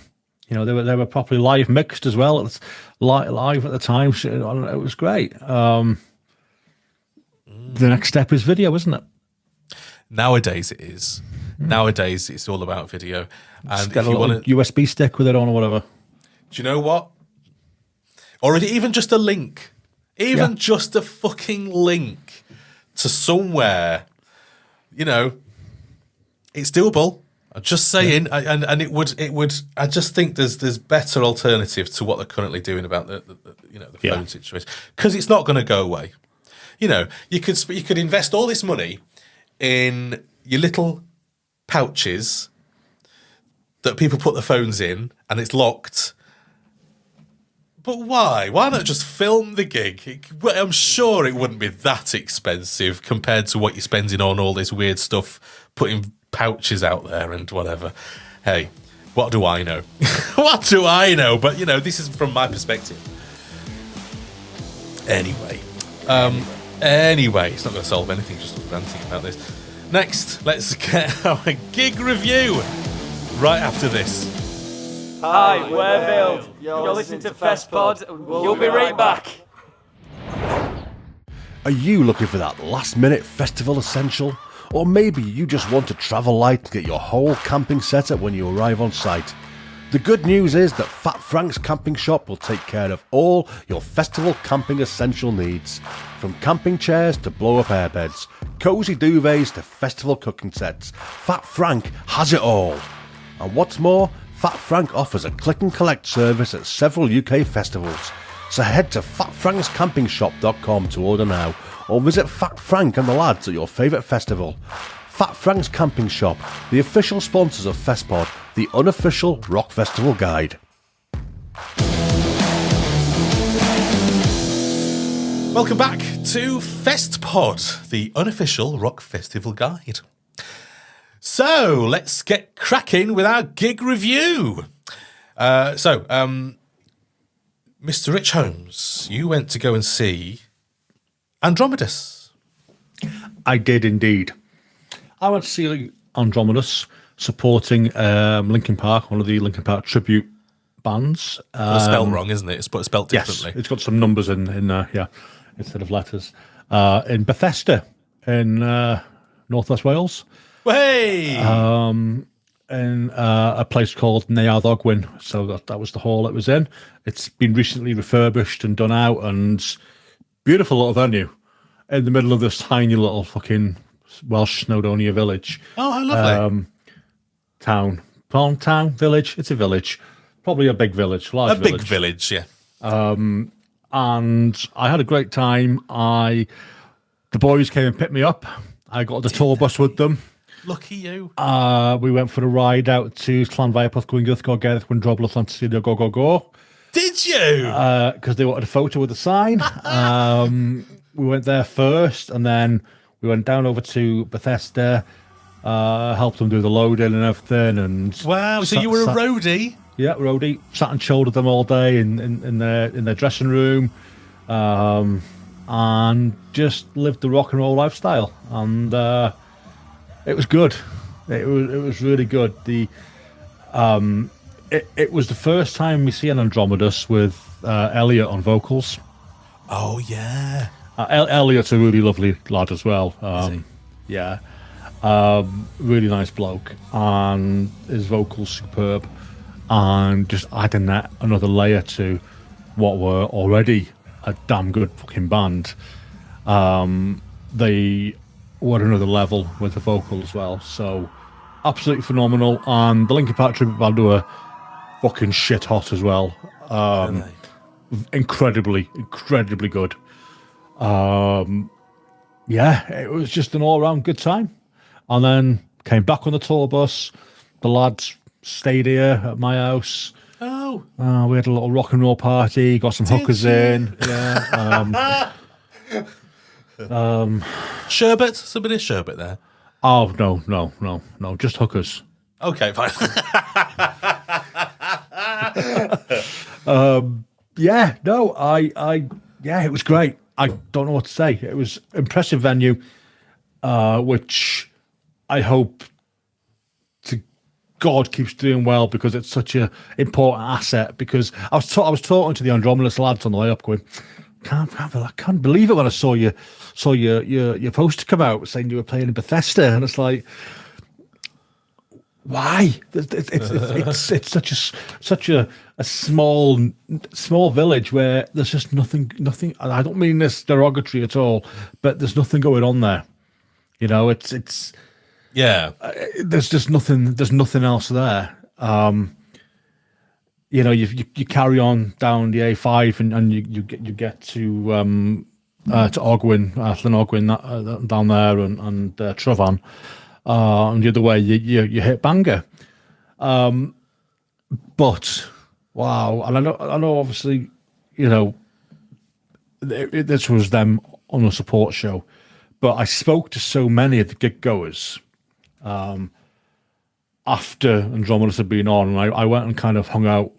[SPEAKER 3] were properly live mixed as well. It was live at the time. It was great. The next step is video, isn't it?
[SPEAKER 1] Nowadays it is. Nowadays it's all about video.
[SPEAKER 3] And get a little USB stick with it on or whatever.
[SPEAKER 1] Do you know what? Or even just a link. Even just a fucking link to somewhere, you know, it's doable. I'm just saying, and it would. I just think there's better alternative to what they're currently doing about the phone situation, because it's not going to go away. You know, you could invest all this money in your little pouches that people put their phones in, and it's locked. But why? Why not just film the gig? I'm sure it wouldn't be that expensive compared to what you're spending on all this weird stuff, putting pouches out there and whatever. Hey, what do I know? What do I know? But, you know, this is from my perspective. Anyway, it's not going to solve anything, just ranting about this. Next, let's get our gig review right after this.
[SPEAKER 6] Hi, we're Vild. You're listening to Festpod. You'll be right back.
[SPEAKER 2] Are you looking for that last-minute festival essential? Or maybe you just want to travel light and get your whole camping setup when you arrive on site? The good news is that Fat Frank's Camping Shop will take care of all your festival camping essential needs. From camping chairs to blow-up airbeds, cosy duvets to festival cooking sets, Fat Frank has it all. And what's more, Fat Frank offers a click and collect service at several UK festivals. So head to fatfrankscampingshop.com to order now, or visit Fat Frank and the lads at your favourite festival. Fat Frank's Camping Shop, the official sponsors of Festpod, the unofficial rock festival guide.
[SPEAKER 1] Welcome back to Festpod, the unofficial rock festival guide. So, let's get cracking with our gig review. Mr. Rich Holmes, you went to go and see Andromedous.
[SPEAKER 3] I did indeed. I went to see Andromedous supporting Linkin Park, one of the Linkin Park tribute bands.
[SPEAKER 1] It's spelled wrong, isn't it? It's spelled differently.
[SPEAKER 3] Yes, it's got some numbers in there, instead of letters. In Bethesda, in Northwest Wales.
[SPEAKER 1] Hey!
[SPEAKER 3] In a place called Neill Wilkinson. So that was the hall it was in. It's been recently refurbished and done out, and beautiful little venue in the middle of this tiny little fucking Welsh Snowdonia village.
[SPEAKER 1] Oh, how lovely.
[SPEAKER 3] Town, village. It's a village. Probably a big village, large village.
[SPEAKER 1] Big village, yeah.
[SPEAKER 3] And I had a great time. The boys came and picked me up. I got the tour bus with them.
[SPEAKER 1] Lucky you.
[SPEAKER 3] We went for a ride out to Llanfairpwll, Gwyngyth, Gorgerth, Windrobl, Llantysilio, go.
[SPEAKER 1] Did you?
[SPEAKER 3] Because they wanted a photo with the sign. We went there first, and then we went down over to Bethesda, helped them do the loading and everything. And
[SPEAKER 1] wow, so you were a roadie?
[SPEAKER 3] Yeah, roadie. Sat and chilled with them all day in their dressing room, and just lived the rock and roll lifestyle. And it was good. It was really good. It was the first time we see an Andromedous with Elliot on vocals.
[SPEAKER 1] Oh yeah.
[SPEAKER 3] Elliot's a really lovely lad as well. Yeah. Really nice bloke, and his vocals superb, and just adding that another layer to what were already a damn good fucking band. They were another level with the vocal as well, so absolutely phenomenal. And the Linkin Park tribute band were fucking shit hot as well. Incredibly good. It was just an all-round good time. And then came back on the tour bus. The lads stayed here at my house.
[SPEAKER 1] Oh.
[SPEAKER 3] We had a little rock and roll party, got some hookers in. Yeah.
[SPEAKER 1] Sherbet? Somebody sherbet there?
[SPEAKER 3] Oh, no. Just hookers.
[SPEAKER 1] Okay, fine.
[SPEAKER 3] It was great. I don't know what to say. It was an impressive venue, which I hope to God keeps doing well, because it's such an important asset. Because I was talking to the Andromedous lads on the way up, going, I can't believe it when I saw your poster come out saying you were playing in Bethesda, and it's like, why? It's such a small village where there's just nothing. I don't mean this derogatory at all, but there's nothing going on there. You know, it's
[SPEAKER 1] Yeah.
[SPEAKER 3] There's just nothing. There's nothing else there. You know, you carry on down the A5 and you get to Ogwen, Llyn Ogwen down there and Tryfan. And the other way, you hit Bangor. But wow, and I know, obviously, you know, this was them on a support show, but I spoke to so many of the gig goers after Andromedous had been on, and I went and kind of hung out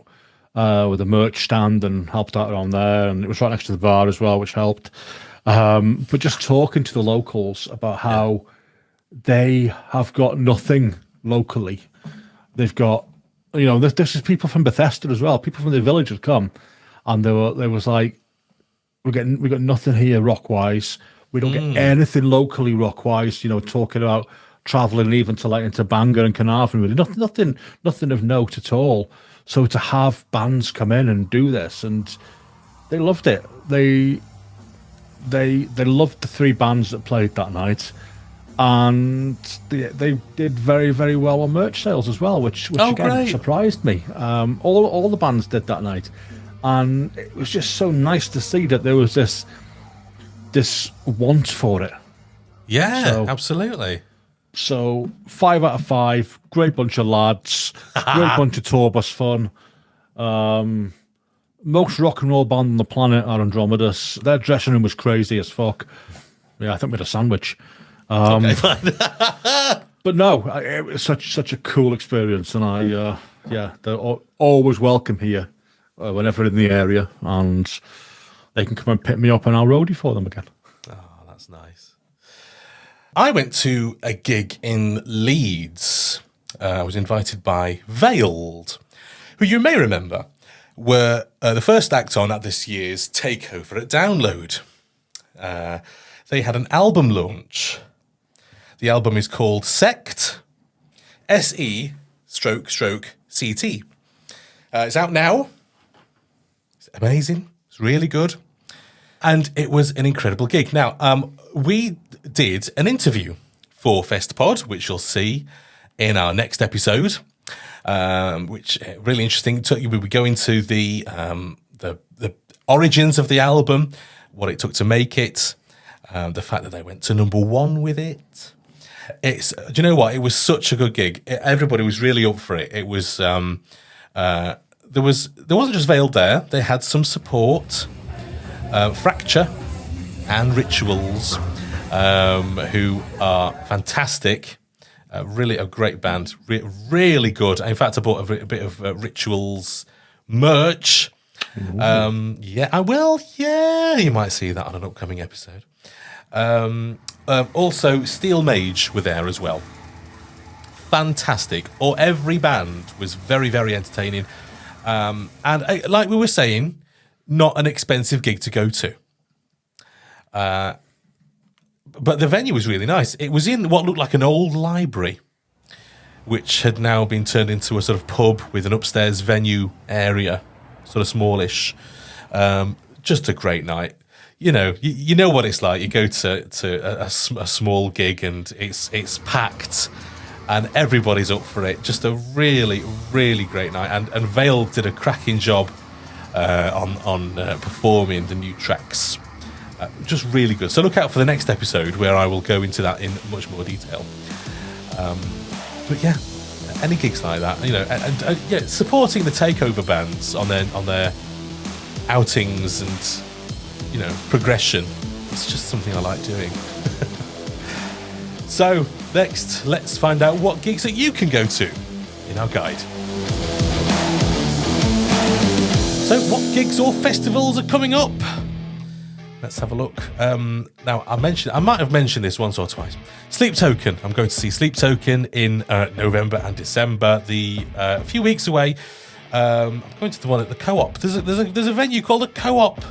[SPEAKER 3] with a merch stand and helped out around there, and it was right next to the bar as well, which helped. But just talking to the locals about how they have got nothing locally. They've got, you know, this is people from Bethesda as well. People from the village had come, and they was like, we got nothing here rock wise. We don't get anything locally rock wise. You know, talking about travelling even to like into Bangor and Carnarvon, really nothing of note at all. So to have bands come in and do this, and they loved it. They loved the three bands that played that night. And they did very, very well on merch sales as well, which again
[SPEAKER 1] great.
[SPEAKER 3] Surprised me. All the bands did that night, and it was just so nice to see that there was this want for it.
[SPEAKER 1] Yeah, absolutely.
[SPEAKER 3] So 5 out of 5, great bunch of lads, great bunch of tour bus fun. Most rock and roll band on the planet are Andromedous. Their dressing room was crazy as fuck. Yeah, I think we had a sandwich.
[SPEAKER 1] Okay, fine.
[SPEAKER 3] But no, it was such a cool experience, and they're always welcome here whenever in the area, and they can come and pick me up and I'll roadie for them again.
[SPEAKER 1] Oh, that's nice. I went to a gig in Leeds. I was invited by Veiled, who you may remember were the first act on at this year's takeover at Download. They had an album launch. The album is called Sect, SE/CT. It's out now. It's amazing. It's really good. And it was an incredible gig. Now, we did an interview for Festpod, which you'll see in our next episode, which really interesting. We were going to the origins of the album, what it took to make it, the fact that they went to #1 with it. Do you know what? It was such a good gig. Everybody was really up for it. It was there wasn't just Veiled there. They had some support, Fracture and Rituals, who are fantastic. Really a great band. Really good. In fact, I bought a bit of Rituals merch. Yeah, I will. Yeah, you might see that on an upcoming episode. Also, Steel Mage were there as well. Fantastic. Every band was very, very entertaining. And like we were saying, not an expensive gig to go to. But the venue was really nice. It was in what looked like an old library, which had now been turned into a sort of pub with an upstairs venue area, sort of smallish. Just a great night. You know, you know what it's like. You go to a small gig and it's packed, and everybody's up for it. Just a really, really great night. And Veil did a cracking job on performing the new tracks. Just really good. So look out for the next episode where I will go into that in much more detail. But yeah, any gigs like that, you know, and yeah, supporting the takeover bands on their outings and, you know, progression. It's just something I like doing. So next, let's find out what gigs that you can go to in our guide. So what gigs or festivals are coming up? Let's have a look. Now, I might have mentioned this once or twice. Sleep Token. I'm going to see Sleep Token in November and December. A few weeks away. I'm going to the one at the Co-op. There's a venue called the Co-op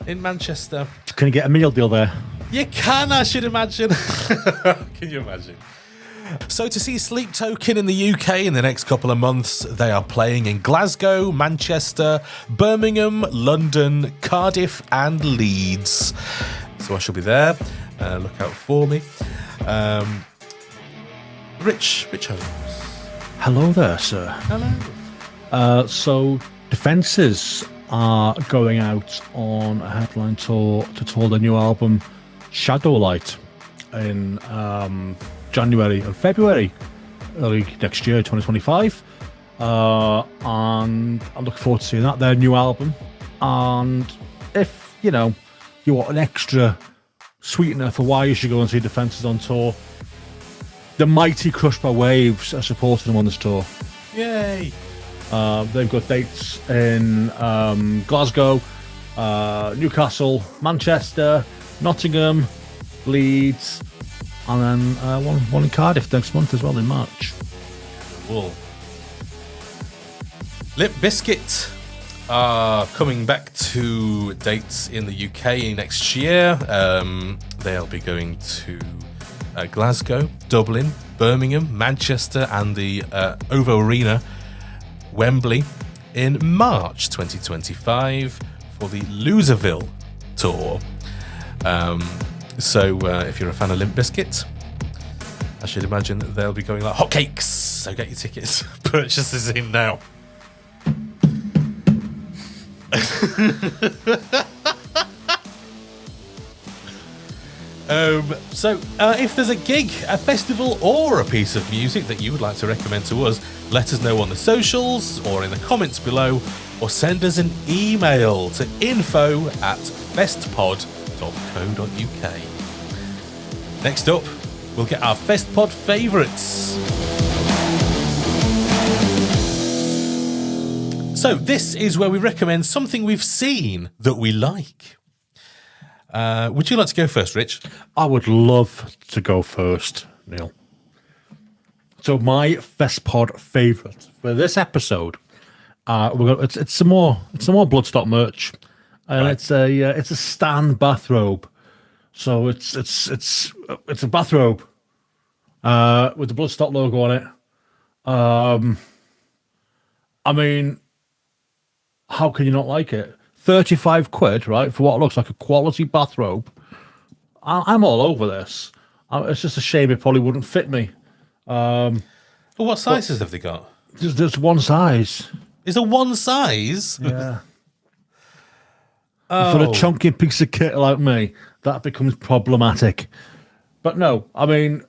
[SPEAKER 1] in Manchester.
[SPEAKER 3] Can you get a meal deal there?
[SPEAKER 1] You can, I should imagine. Can you imagine? So to see Sleep Token in the UK in the next couple of months, they are playing in Glasgow, Manchester, Birmingham, London, Cardiff and Leeds. So I shall be there. Look out for me. Rich Holmes.
[SPEAKER 3] Hello there, sir.
[SPEAKER 1] Hello.
[SPEAKER 3] So Defences are going out on a headline tour to tour their new album Shadowlight in January and February, early next year, 2025. And I'm looking forward to seeing that, their new album. And if, you want an extra sweetener for why you should go and see Defences on tour, the mighty Crushed by Waves are supporting them on this tour.
[SPEAKER 1] Yay.
[SPEAKER 3] They've got dates in Glasgow, Newcastle, Manchester, Nottingham, Leeds, and then one in Cardiff next month as well in March.
[SPEAKER 1] Cool. Limp Bizkit are coming back to dates in the UK next year. They'll be going to Glasgow, Dublin, Birmingham, Manchester, and the OVO Arena, Wembley, in March 2025 for the Loserville tour. So if you're a fan of Limp Bizkit, I should imagine that they'll be going like hotcakes. So get your tickets, purchases in now. So if there's a gig, a festival, or a piece of music that you would like to recommend to us, let us know on the socials or in the comments below, or send us an email to info@festpod.co.uk. Next up, we'll get our Festpod Favourites. So this is where we recommend something we've seen that we like. Would you like to go first, Rich?
[SPEAKER 3] I would love to go first, Neil. So my Festpod favourite for this episode, it's some more Bloodstock merch, and
[SPEAKER 1] Right.
[SPEAKER 3] it's a Stan bathrobe. So it's a bathrobe with the Bloodstock logo on it. I mean, how can you not like it? 35 quid, right, for what looks like a quality bathrobe. I'm all over this. It's just a shame it probably wouldn't fit me.
[SPEAKER 1] Well, what sizes have they got?
[SPEAKER 3] There's one size.
[SPEAKER 1] Is there one size?
[SPEAKER 3] Yeah.
[SPEAKER 1] Oh.
[SPEAKER 3] For a chunky piece of kit like me, that becomes problematic. But no, I mean,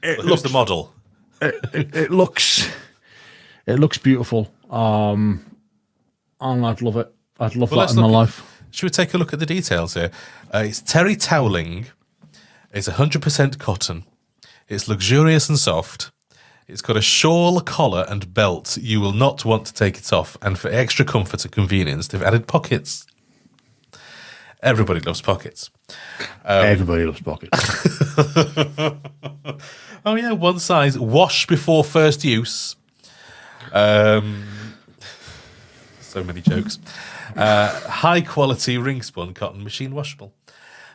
[SPEAKER 1] Who's the model?
[SPEAKER 3] it looks beautiful. And I'd love it. I'd love that in my life.
[SPEAKER 1] Should we take a look at the details here? It's terry toweling. It's 100% cotton. It's luxurious and soft. It's got a shawl, collar, and belt. You will not want to take it off. And for extra comfort and convenience, they've added pockets. Everybody loves pockets.
[SPEAKER 3] Everybody loves pockets.
[SPEAKER 1] Oh yeah, one size. Wash before first use. So many jokes. High quality ring spun cotton, machine washable.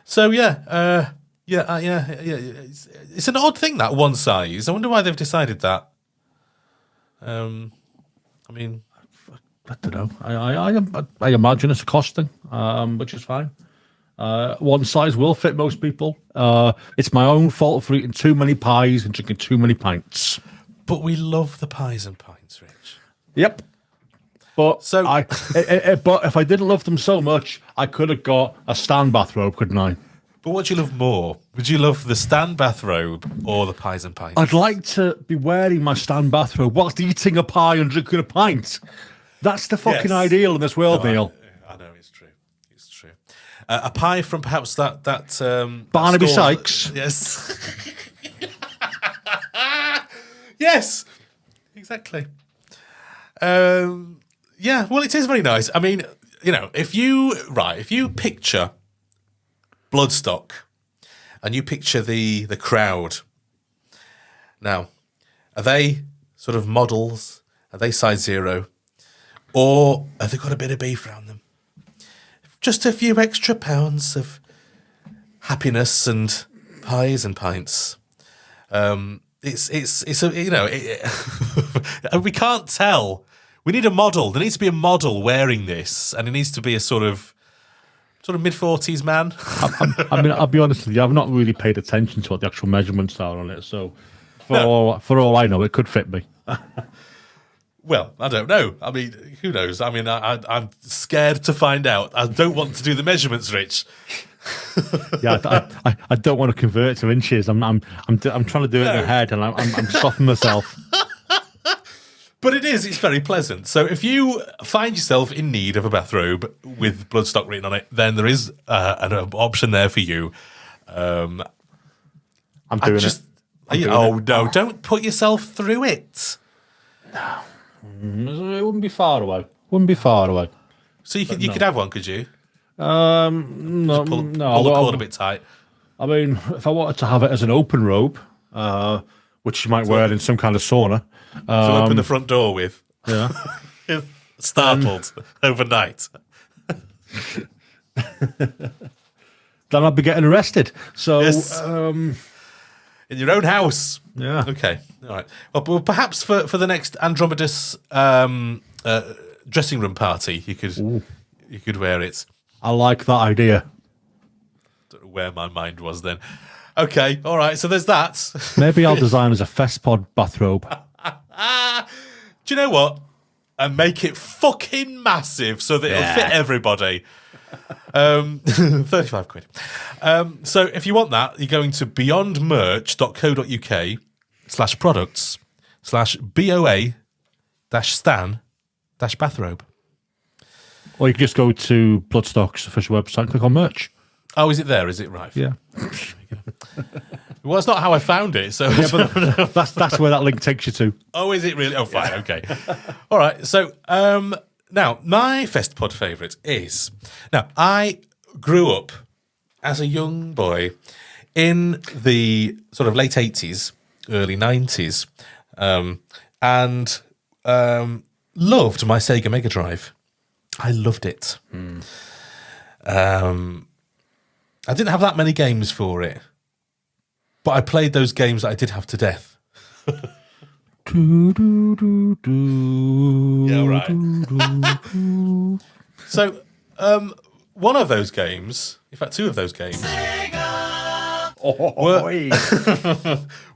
[SPEAKER 1] So yeah. It's an odd thing, that one size. I wonder why they've decided that. I mean,
[SPEAKER 3] I don't know. I imagine it's a cost thing, which is fine. One size will fit most people. It's my own fault for eating too many pies and drinking too many pints.
[SPEAKER 1] but we love the pies and pints, Rich.
[SPEAKER 3] Yep. But
[SPEAKER 1] So-
[SPEAKER 3] but if I didn't love them so much, I could have got a Stan bathrobe, couldn't I?
[SPEAKER 1] But what do you love more? Would you love the Stan bathrobe or the pies and pints?
[SPEAKER 3] I'd like to be wearing my Stan bathrobe whilst eating a pie and drinking a pint. That's the fucking
[SPEAKER 1] Yes.
[SPEAKER 3] ideal in this world,
[SPEAKER 1] No,
[SPEAKER 3] Neil.
[SPEAKER 1] I know, it's true. It's true. A pie from perhaps that
[SPEAKER 3] Barnaby
[SPEAKER 1] store-
[SPEAKER 3] Sykes.
[SPEAKER 1] Yes. Yes. Exactly. Yeah. Well, it is very nice. I mean, you know, if you picture Bloodstock and you picture the crowd. Now, are they sort of models? Are they size 0? Or have they got a bit of beef around them? Just a few extra pounds of happiness and pies and pints. it's we can't tell. We need a model. There needs to be a model wearing this, and it needs to be a sort of mid-40s man.
[SPEAKER 3] I mean, I'll be honest with you, I've not really paid attention to what the actual measurements are on it, so for all I know, it could fit me.
[SPEAKER 1] Well, I don't know. I mean, who knows? I mean, I'm scared to find out. I don't want to do the measurements, Rich.
[SPEAKER 3] Yeah, I don't want to convert to inches. I'm trying to do it in the head, and I'm softening myself.
[SPEAKER 1] But it's very pleasant. So if you find yourself in need of a bathrobe with Bloodstock written on it, then there is an option there for you.
[SPEAKER 3] I'm doing it.
[SPEAKER 1] No, don't put yourself through it.
[SPEAKER 3] No. It wouldn't be far away.
[SPEAKER 1] So you could have one, could you?
[SPEAKER 3] No,
[SPEAKER 1] pull the cord a bit tight.
[SPEAKER 3] I mean, if I wanted to have it as an open robe, which you might wear in some kind of sauna.
[SPEAKER 1] So open the front door with.
[SPEAKER 3] Yeah.
[SPEAKER 1] Startled overnight.
[SPEAKER 3] Then I'd be getting arrested. So,
[SPEAKER 1] yes. In your own house.
[SPEAKER 3] Yeah.
[SPEAKER 1] Okay. All right. Well, perhaps for the next Andromedous dressing room party, you could wear it.
[SPEAKER 3] I like that idea.
[SPEAKER 1] Don't know where my mind was then. Okay. All right. So there's that.
[SPEAKER 3] Maybe I'll design as a Festpod bathrobe.
[SPEAKER 1] Do you know what? And make it fucking massive so that it'll fit everybody. 35 quid. So if you want that, you're going to beyondmerch.co.uk/products/BOA-stan-bathrobe.
[SPEAKER 3] Or you can just go to Bloodstock's official website and click on merch.
[SPEAKER 1] Oh, is it there? Is it right?
[SPEAKER 3] Yeah.
[SPEAKER 1] Well, that's not how I found it. So
[SPEAKER 3] yeah, but that's where that link takes you to.
[SPEAKER 1] Oh, is it really? Oh, fine. Okay. All right. So now my Festpod favourite is I grew up as a young boy in the sort of late 80s, early 90s, and loved my Sega Mega Drive. I loved it. I didn't have that many games for it, but I played those games that I did have to death. Yeah, right. So, one of those games, in fact, two of those games,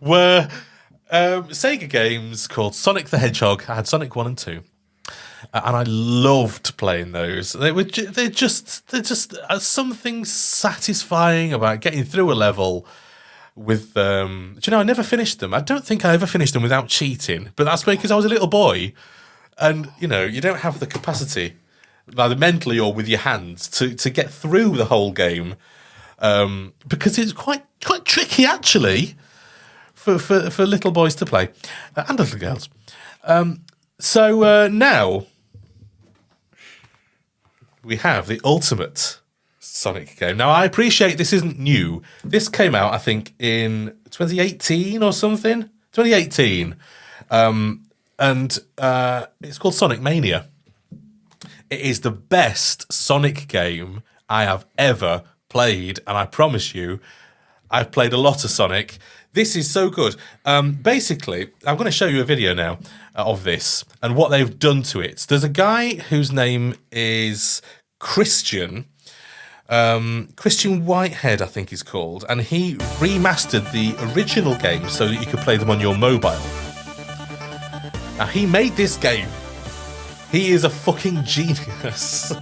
[SPEAKER 1] were Sega games called Sonic the Hedgehog. I had Sonic 1 and 2. And I loved playing those. They're just something satisfying about getting through a level with. Do you know, I never finished them. I don't think I ever finished them without cheating. But that's because I was a little boy, and you know, you don't have the capacity, either mentally or with your hands, to get through the whole game, because it's quite tricky actually for little boys to play and little girls. So now we have the ultimate Sonic game. Now, I appreciate this isn't new. This came out, I think, in 2018 or something. 2018. And it's called Sonic Mania. It is the best Sonic game I have ever played. And I promise you, I've played a lot of Sonic. This is so good. Basically, I'm going to show you a video now of this and what they've done to it. There's a guy whose name is Christian Whitehead, I think he's called, and he remastered the original game so that you could play them on your mobile. Now, he made this game. He is a fucking genius.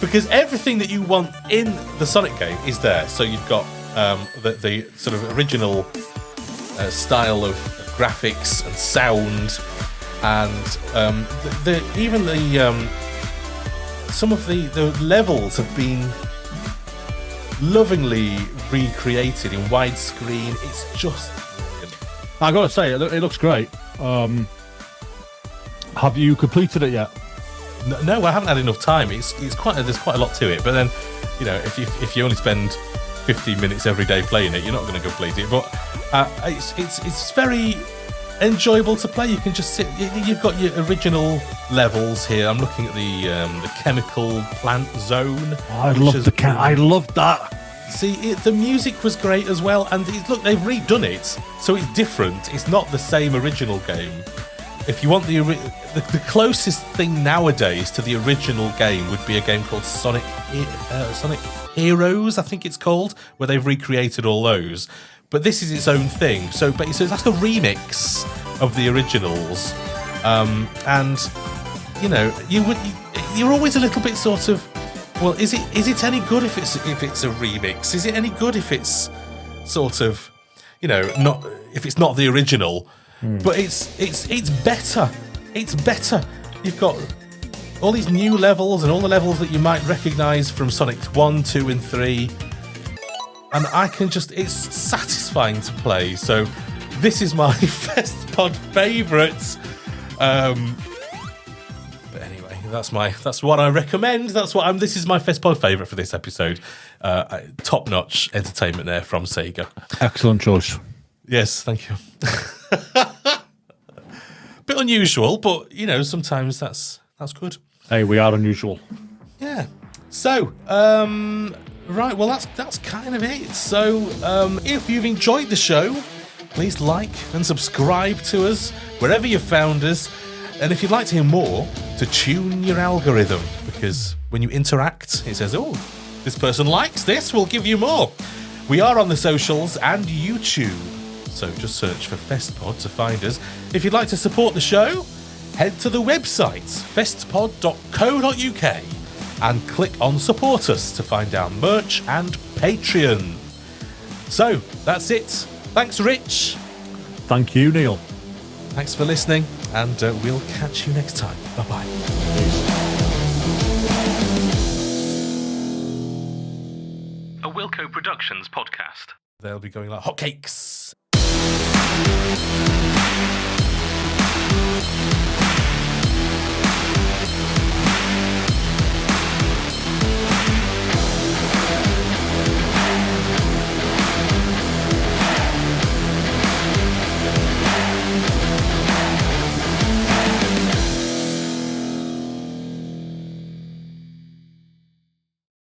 [SPEAKER 1] Because everything that you want in the Sonic game is there. So you've got the sort of original style of graphics and sound, and some of the levels have been lovingly recreated in widescreen. It's just brilliant.
[SPEAKER 3] I gotta say, it looks great. Have you completed it yet?
[SPEAKER 1] No, I haven't had enough time. There's quite a lot to it. But then, you know, if you only spend 15 minutes every day playing it, you're not going to complete it. But it's very enjoyable to play. You can just sit. You've got your original levels here. I'm looking at the chemical plant zone.
[SPEAKER 3] Oh, I love that.
[SPEAKER 1] See, the music was great as well, and look, they've redone it, so it's different. It's not the same original game. If you want the closest thing nowadays to the original game would be a game called Sonic Heroes, I think it's called, where they've recreated all those. But this is its own thing. So it's like a remix of the originals, and you're always a little bit sort of, well, is it any good if it's a remix? Is it any good if it's sort of, not if it's not the original? But it's better. It's better. You've got all these new levels and all the levels that you might recognise from Sonic 1, 2 and 3. And it's satisfying to play. So this is my Festpod Favourites. But anyway, that's what I recommend. This is my Festpod favourite for this episode. Top-notch entertainment there from Sega.
[SPEAKER 3] Excellent choice.
[SPEAKER 1] Yes, thank you. Bit unusual, but sometimes that's good.
[SPEAKER 3] Hey, we are unusual.
[SPEAKER 1] Yeah. So, right, well that's kind of it. So, if you've enjoyed the show, please like and subscribe to us wherever you found us. And if you'd like to hear more, to tune your algorithm, because when you interact, it says, "Oh, this person likes this, we'll give you more." We are on the socials and YouTube. So just search for Festpod to find us. If you'd like to support the show, head to the website, festpod.co.uk, and click on Support Us to find our merch and Patreon. So, that's it. Thanks, Rich.
[SPEAKER 3] Thank you, Neil.
[SPEAKER 1] Thanks for listening, and we'll catch you next time. Bye-bye. A Wilco Productions podcast. They'll be going like hotcakes.